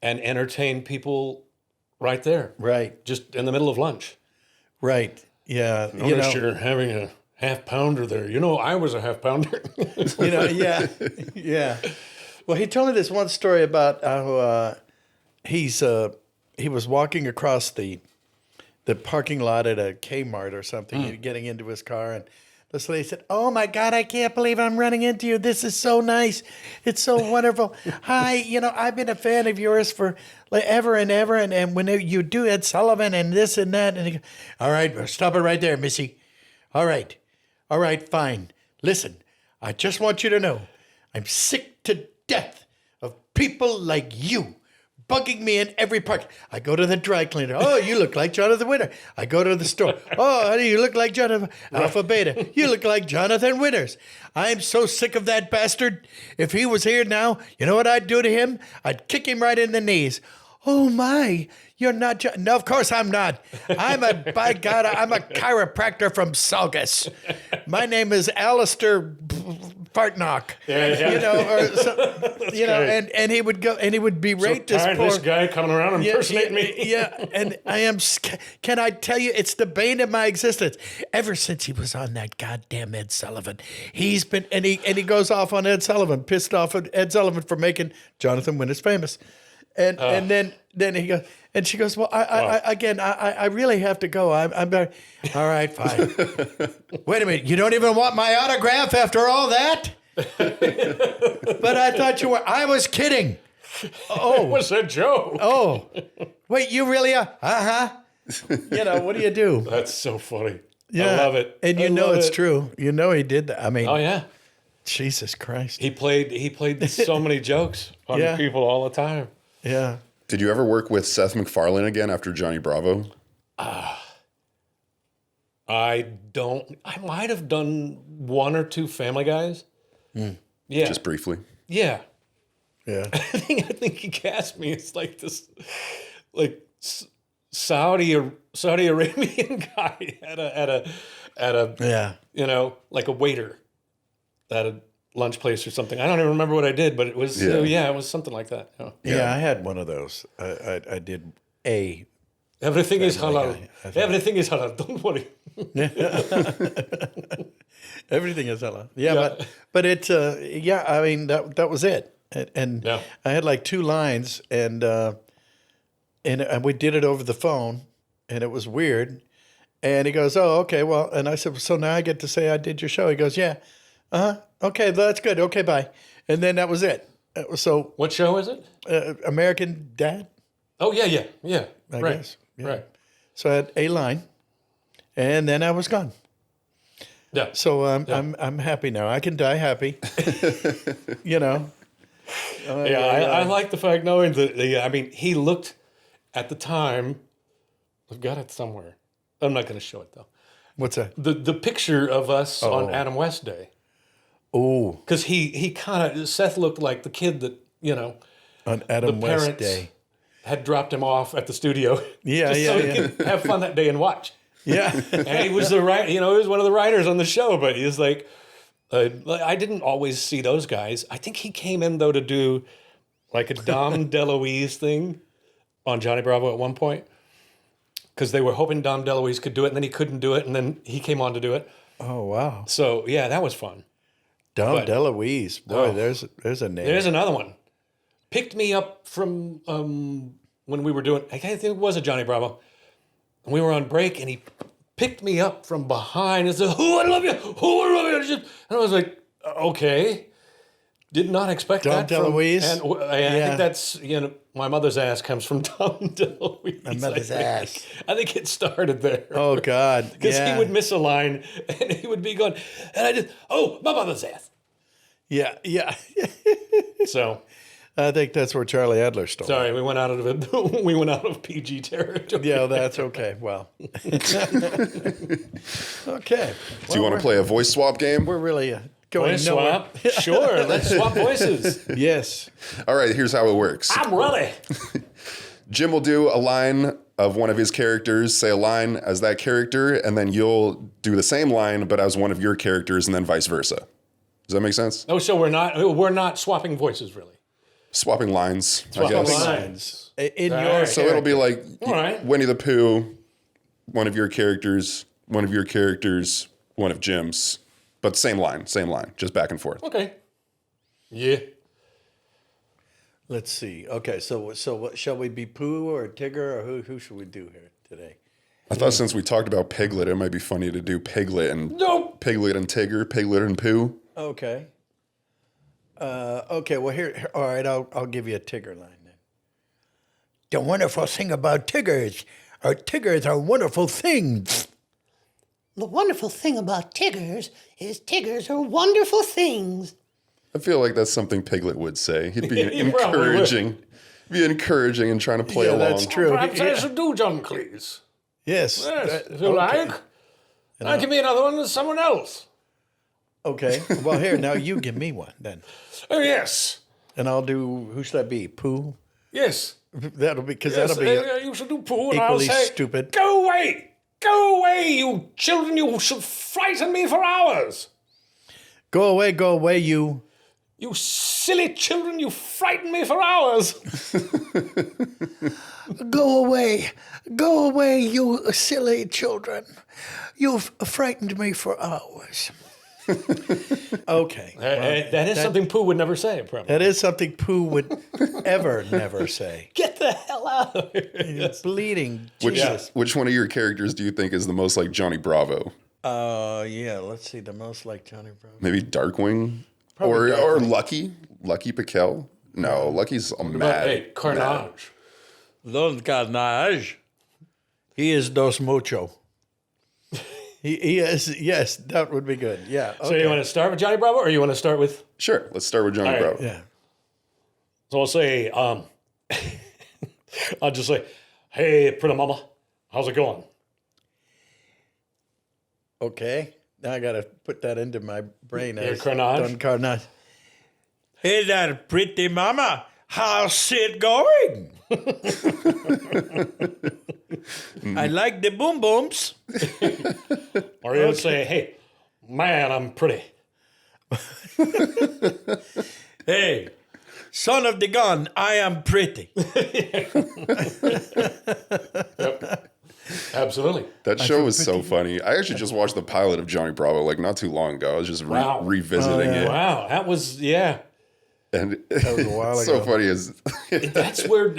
and entertain people right there. Right. Just in the middle of lunch. Right. Yeah. Notice you're having a half pounder there. I was a half pounder. Yeah. Well, he told me this one story about how he was walking across the parking lot at a Kmart or something, getting into his car, and this lady said, "Oh my God, I can't believe I'm running into you. This is so nice. It's so wonderful. Hi, I've been a fan of yours for ever and ever, and when you do Ed Sullivan and this and that," and he goes, "All right, stop it right there, Missy. All right, fine. Listen, I just want you to know, I'm sick to death of people like you bugging me in every park. I go to the dry cleaner. Oh, you look like Jonathan Winter. I go to the store. Oh, honey, you look like Jonathan Alpha Beta. You look like Jonathan Winters. I'm so sick of that bastard. If he was here now, you know what I'd do to him? I'd kick him right in the knees. Oh my, you're not no, of course I'm not. I'm a chiropractor from Saugus. My name is Alistair Fartnock. Yeah. And he would go and he would berate this guy coming around impersonating me. Yeah, and can I tell you, it's the bane of my existence. Ever since he was on that goddamn Ed Sullivan, he's been and he goes off on Ed Sullivan, pissed off at Ed Sullivan for making Jonathan Winters famous. And then he goes, and she goes, "Well, I really have to go. I'm very, all right, fine. Wait a minute, you don't even want my autograph after all that?" But I thought you were. I was kidding. Oh, it was a joke. Oh, wait, you really are? What do you do? That's so funny. Yeah. I love it. And it's true. He did that. I mean, oh yeah. Jesus Christ. He played so many jokes on people all the time. Yeah. Did you ever work with Seth MacFarlane again after Johnny Bravo? I might have done one or two Family Guys. Yeah. Just briefly. Yeah. Yeah. I think he cast me as like this, like Saudi Arabian guy at a like a waiter at a lunch place or something. I don't even remember what I did, but it was it was something like that. Yeah, I had one of those. I did a. Everything is halal. Everything is halal. Don't worry. Everything is halal. Yeah, but it. I mean that was it. And I had like 2 lines, and we did it over the phone, and it was weird. And he goes, "Oh, okay, well," and I said, "So now I get to say I did your show?" He goes, "Yeah, okay, that's good. Okay, bye." And then that was it. So what show is it? American Dad. Oh yeah. I Right. guess. Yeah. Right. So I had a line, and then I was gone. Yeah. So I'm happy now. I can die happy. You know. I like the fact knowing that. I mean, he looked at the time. I've got it somewhere. I'm not going to show it though. What's that? The picture of us on Adam West Day. Oh, Because he kind of Seth looked like the kid that on Adam the West parents Day. had dropped him off at the studio. Yeah, so he could have fun that day and watch. Yeah. And he was he was one of the writers on the show, but he's like, I didn't always see those guys. I think he came in though to do like a Dom DeLuise thing on Johnny Bravo at one point, because they were hoping Dom DeLuise could do it, and then he couldn't do it, and then he came on to do it. Oh wow. So yeah, that was fun. Dom DeLuise. Boy, there's a name. There's another one. Picked me up from when we were doing, I think it was a Johnny Bravo. And we were on break, and he picked me up from behind and said, "Oh, I love you. Oh, I love you." And I was like, okay. Did not expect Dom that. DeLuise? And I think that's, my mother's ass comes from Dom DeLuise. My mother's ass. I think it started there. Oh, God. Because he would miss a line, and he would be going, and I just, my mother's ass. Yeah. So... I think that's where Charlie Adler stole. Sorry, we went out of PG territory. Yeah, that's okay. Well, okay. Do you want to play a voice swap game? We're really going Voice nowhere. swap? Sure, let's swap voices. Yes. All right, here's how it works. I'm ready. Jim will do a line of one of his characters, say a line as that character, and then you'll do the same line but as one of your characters, and then vice versa. Does that make sense? Oh, so we're not swapping voices, really. Swapping lines, I Swapping guess. lines. In All your right. So it'll be like right. Winnie the Pooh, one of your characters, one of your characters, one of Jim's, but same line, just back and forth. Okay. Yeah. Let's see. Okay, so what, shall we be Pooh or Tigger, or who should we do here today? I thought since we talked about Piglet, it might be funny to do Piglet and Nope. Piglet and Tigger, Piglet and Pooh. Okay. Okay, well, here, all right, I'll give you a Tigger line then. The wonderful thing about Tiggers are wonderful things. The wonderful thing about Tiggers is Tiggers are wonderful things. I feel like that's something Piglet would say. He'd be He probably encouraging. Be encouraging and trying to play along. That's true. Perhaps I should do John Cleese. Yes. Yes, if you like. I'll give me another one with someone else. Okay. Well, here, now you give me one then. Oh, yes. And I'll do, who should that be? Pooh? Yes. That'll be, because Yes, that'll be you should do Pooh, and I'll equally say, stupid. Go away! Go away, you children! You should frighten me for hours! Go away, you. You silly children, you frighten me for hours! Go away, you silly children. You've frightened me for hours. Okay. That is something Pooh would never say, probably. That is something Pooh would never say. Get the hell out of here. He's bleeding. Jesus. Which one of your characters do you think is the most like Johnny Bravo? Yeah, let's see. The most like Johnny Bravo. Maybe Darkwing? Or Lucky? Lucky Piquel? No, Lucky's a mad. Hey, Carnage. Don Carnage. He is dos mucho. He is. Yes, that would be good. Yeah. Okay. So you want to start with Johnny Bravo, or you want to start with? Sure. Let's start with Johnny All right. Bravo. Yeah. So I'll say, I'll just say, hey, pretty mama, how's it going? Okay. Now I got to put that into my brain. Your carnage? Don Carnage. Hey there, pretty mama. How's it going? I like the boom booms. Or you would say, hey, man, I'm pretty. Hey, son of the gun, I am pretty. Yep. Absolutely. That show was so funny. I actually just watched the pilot of Johnny Bravo like not too long ago. I was just revisiting it. Wow, that was, yeah. And That was a while so ago. funny is That's where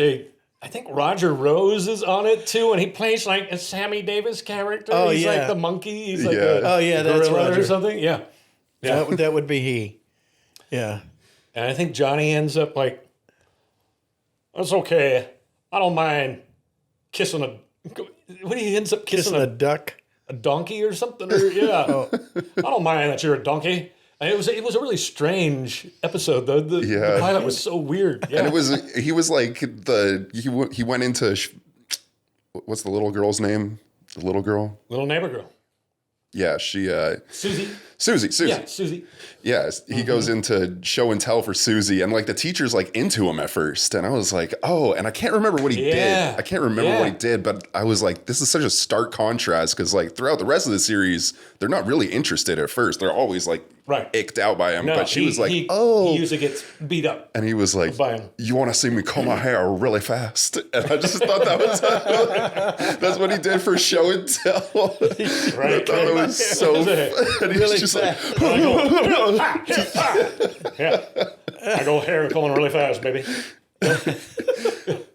I think Roger Rose is on it too, and he plays like a Sammy Davis character. Oh, He's yeah. like the monkey. He's like Yeah. a Oh, yeah, that's gorilla Roger. or something. Yeah. Yeah. That would be he. Yeah. And I think Johnny ends up like, that's okay. I don't mind kissing a. When he ends up kissing Kissing a duck. a donkey or something, or yeah, I don't mind that you're a donkey. And it was a really strange episode. The Yeah. pilot was so weird. Yeah, and he was like he went into what's the little girl's name? The little girl? little neighbor girl, Yeah, she Susie. Susie. Yeah, Susie. Yes, he goes into show and tell for Susie, and like the teacher's like into him at first, and I was like, oh, and I can't remember what he Yeah. did. I can't remember Yeah. what he did, but I was like, this is such a stark contrast because like throughout the rest of the series, they're not really interested at first. They're always like Right. icked out by him, No, but she was like, he oh, usually gets beat up. and he was like, by him. you want to see me comb my hair really fast? And I just thought that was that's what he did for show and tell. Right. I thought it was so and he was just like, Yeah, I go hair going really fast, baby.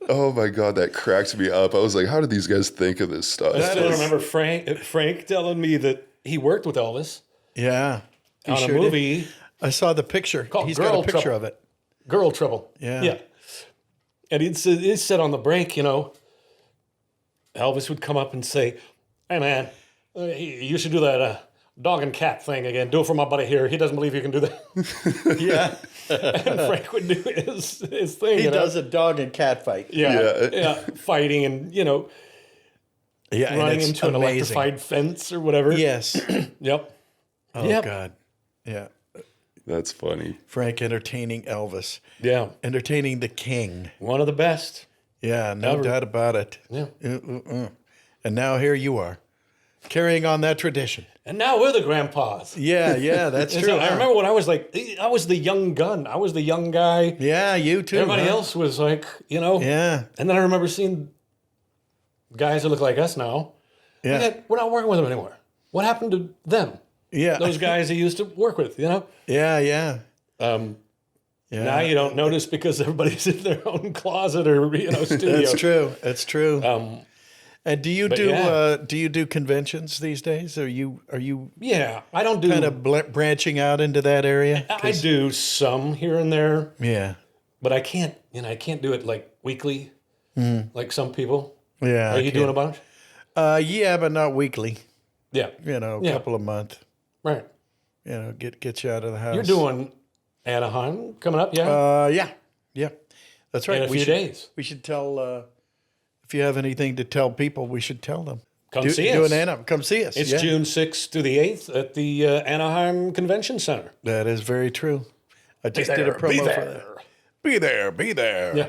oh my God, that cracked me up. I was like, how did these guys think of this stuff? I still remember Frank telling me that he worked with Elvis Yeah. He on sure a did. movie I saw the picture. Called He's got a Girl picture Trouble. of it. Girl Trouble. Yeah. Yeah. And he said on the break, Elvis would come up and say, hey, man, you should do that dog and cat thing again. Do it for my buddy here. He doesn't believe you can do that. Yeah. And Frank would do his thing. He does a dog and cat fight. Yeah. Fighting and, Yeah. and running it's into an amazing. electrified fence or whatever. Yes. Yep. Oh, Yep. God. Yeah. That's funny. Frank entertaining Elvis. Yeah. Entertaining the king. One of the best. Yeah, no Ever. doubt about it. Yeah. And now here you are, carrying on that tradition. And now we're the grandpas. Yeah, that's And true. so I remember when I was like, I was the young gun. I was the young guy. Yeah, you too. Everybody huh? else was like, Yeah, And then I remember seeing guys that look like us now. yeah, We're not working with them anymore. What happened to them? yeah. Those guys he used to work with, Yeah. Now you don't notice because everybody's in their own closet or studio. That's true. And do you do conventions these days? Are you Yeah, I don't do. kind of branching out into that area? I do some here and there, Yeah. but I can't. I can't do it like weekly, like some people. Yeah. Are you doing a bunch? Yeah, but not weekly. Yeah, A couple a month. right. Get you out of the house. You're doing Anaheim coming up, yeah? Yeah. That's right. In a few days. We should tell. If you have anything to tell people, we should tell them. Come see us. Come see us. It's yeah. June 6th to the 8th at the Anaheim Convention Center. That is very true. I just did a promo for that. Be there. Yeah.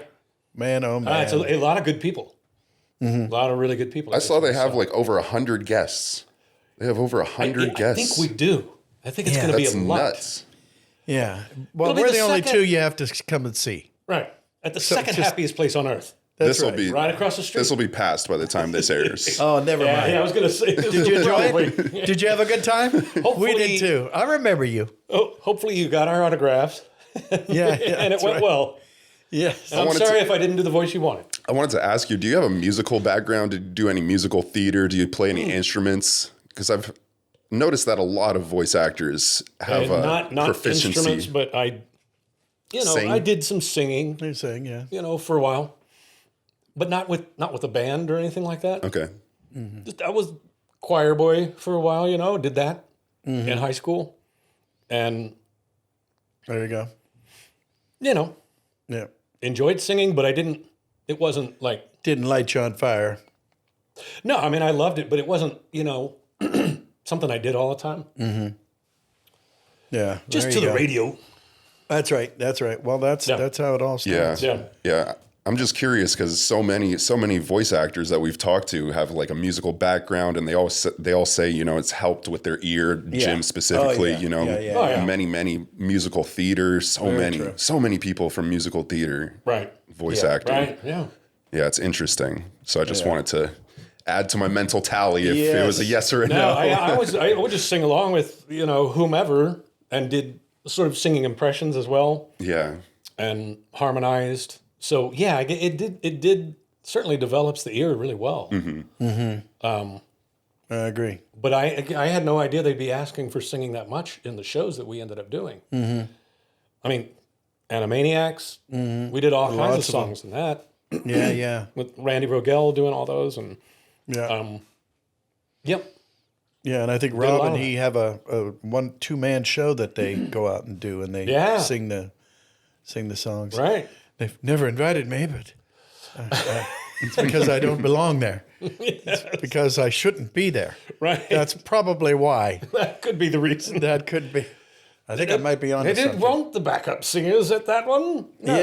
Man, oh man. It's a lot of good people. A lot of really good people. I saw they have like over 100 guests. They have over 100 guests. I think we do. I think it's going to be That's a lot. nuts. Yeah. Well, It'll be we're the the only second- two you have to come and see. Right. At the second just- happiest place on earth. That's This will right. be Right across the street. This will be passed by the time this airs. Oh, never Yeah, mind. I was going to say. Did you enjoy it? Did you have a good time? We Hopefully- did too. I remember you. Oh, hopefully you got our autographs. Yeah. And it went well. Yes. And I'm wanted sorry to- if I didn't do the voice you wanted. I wanted to ask you, do you have a musical background? Did you do any musical theater? Do you play any instruments? Because I've noticed that a lot of voice actors have Not proficiency. instruments, but I Sing? I did some singing, You're saying, yeah. for a while. But not with a band or anything like that. Okay. I was choir boy for a while, did that in high school. And there you go. Yeah. Enjoyed singing, but it wasn't like. Didn't light you on fire. No, I mean, I loved it, but it wasn't, something I did all the time. Mm-hmm. Yeah. Just to the radio. That's right. Well, that's how it all starts. Yeah. I'm just curious because so many voice actors that we've talked to have like a musical background, and they all say it's helped with their ear. Jim specifically, many musical theater, so many people from musical theater, voice acting, right, yeah, it's interesting. So I just wanted to add to my mental tally if it was a yes or a no. I would just sing along with whomever, and did sort of singing impressions as well. Yeah, and harmonized. So yeah, it did certainly develops the ear really well. Mm-hmm. Mm-hmm. I agree. But I had no idea they'd be asking for singing that much in the shows that we ended up doing. Mm-hmm. I mean, Animaniacs. Mm-hmm. We did all kinds of songs in that. Yeah. With Randy Rogel doing all those, and yep. Yeah, and I think Rob and he have a 1-2-man show that they go out and do, and they sing the songs. Right. They've never invited me, but it's because I don't belong there. It's because I shouldn't be there. Right. That's probably why. That could be the reason. That could be. I think I might be on. They didn't want the backup singers at that one. No.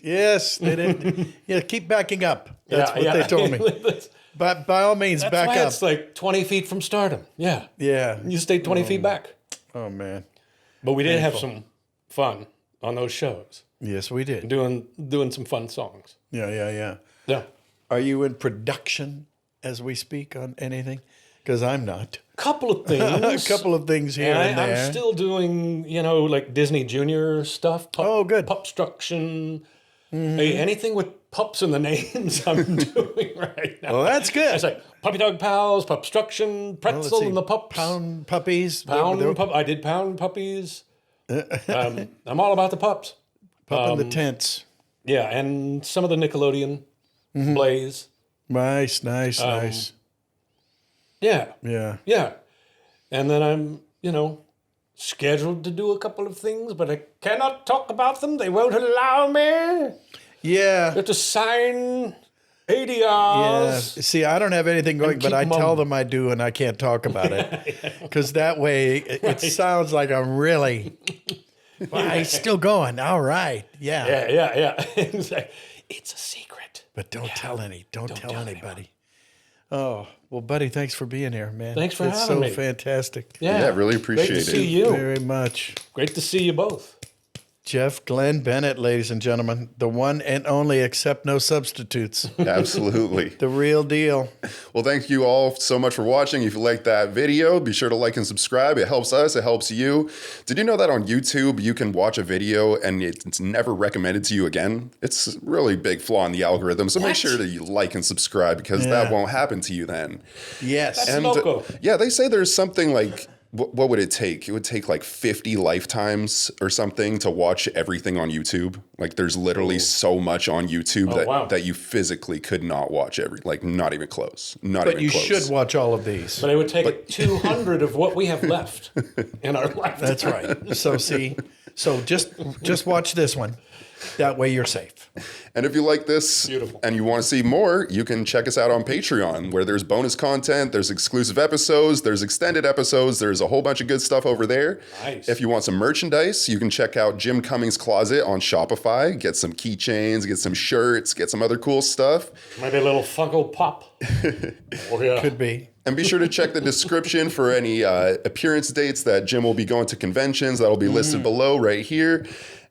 Yes, they didn't. Yeah, keep backing up. That's what they told me. But by all means, back up. It's like 20 feet from stardom. Yeah. Yeah. You stayed 20 feet back. Oh man. But we did have some fun on those shows. Yes, we did. Doing some fun songs. Yeah. Yeah. Are you in production as we speak on anything? Because I'm not. Couple of things. A couple of things here and there. I'm still doing, like Disney Junior stuff. Good. Pupstruction. Mm-hmm. Hey, anything with pups in the names I'm doing right now. Well, that's good. It's like Puppy Dog Pals, Pupstruction, Pretzel and the Pups. Pound Puppies. I did Pound Puppies. I'm all about the pups. Pup in the tents. Yeah, and some of the Nickelodeon Blaze. Nice. Yeah. Yeah. And then I'm, scheduled to do a couple of things, but I cannot talk about them. They won't allow me. Yeah. You have to sign ADRs. Yeah. See, I don't have anything going, but I tell them I do, and I can't talk about it. Because that way it sounds like I'm really... Well, he's still going. All right. Yeah. Yeah. It's a secret. But don't tell anybody. Anyone. Oh, well, buddy, thanks for being here, man. Thanks for having me. It's so fantastic. Yeah, really appreciate it. Great to see you. Very much. Great to see you both. Jeff Glenn Bennett, ladies and gentlemen, the one and only, except no substitutes. Absolutely. The real deal. Well, thank you all so much for watching. If you liked that video, be sure to like and subscribe. It helps us. It helps you. Did you know that on YouTube, you can watch a video and it's never recommended to you again? It's a really big flaw in the algorithm. So make sure that you like and subscribe because that won't happen to you then. Yes. That's loco. Yeah, they say there's something like... What would it take? It would take like 50 lifetimes or something to watch everything on YouTube. Like there's literally so much on YouTube that you physically could not watch not even close. But you should watch all of these. But it would take 200 of what we have left in our life. That's right. So just watch this one. That way you're safe. And if you like this and you want to see more, you can check us out on Patreon, where there's bonus content, there's exclusive episodes, there's extended episodes, there's a whole bunch of good stuff over there. Nice. If you want some merchandise, you can check out Jim Cummings' Closet on Shopify, get some keychains, get some shirts, get some other cool stuff. Maybe a little Funko Pop. Could be. And be sure to check the description for any appearance dates that Jim will be going to conventions. That'll be listed below right here.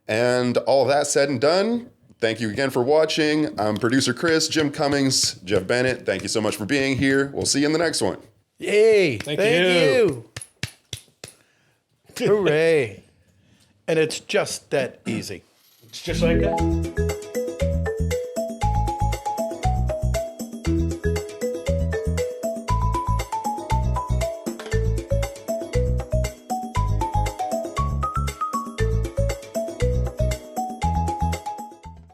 And all of that said and done, thank you again for watching. I'm producer Chris, Jim Cummings, Jeff Bennett. Thank you so much for being here. We'll see you in the next one. Yay. Thank you. Hooray. And it's just that easy. It's just like that.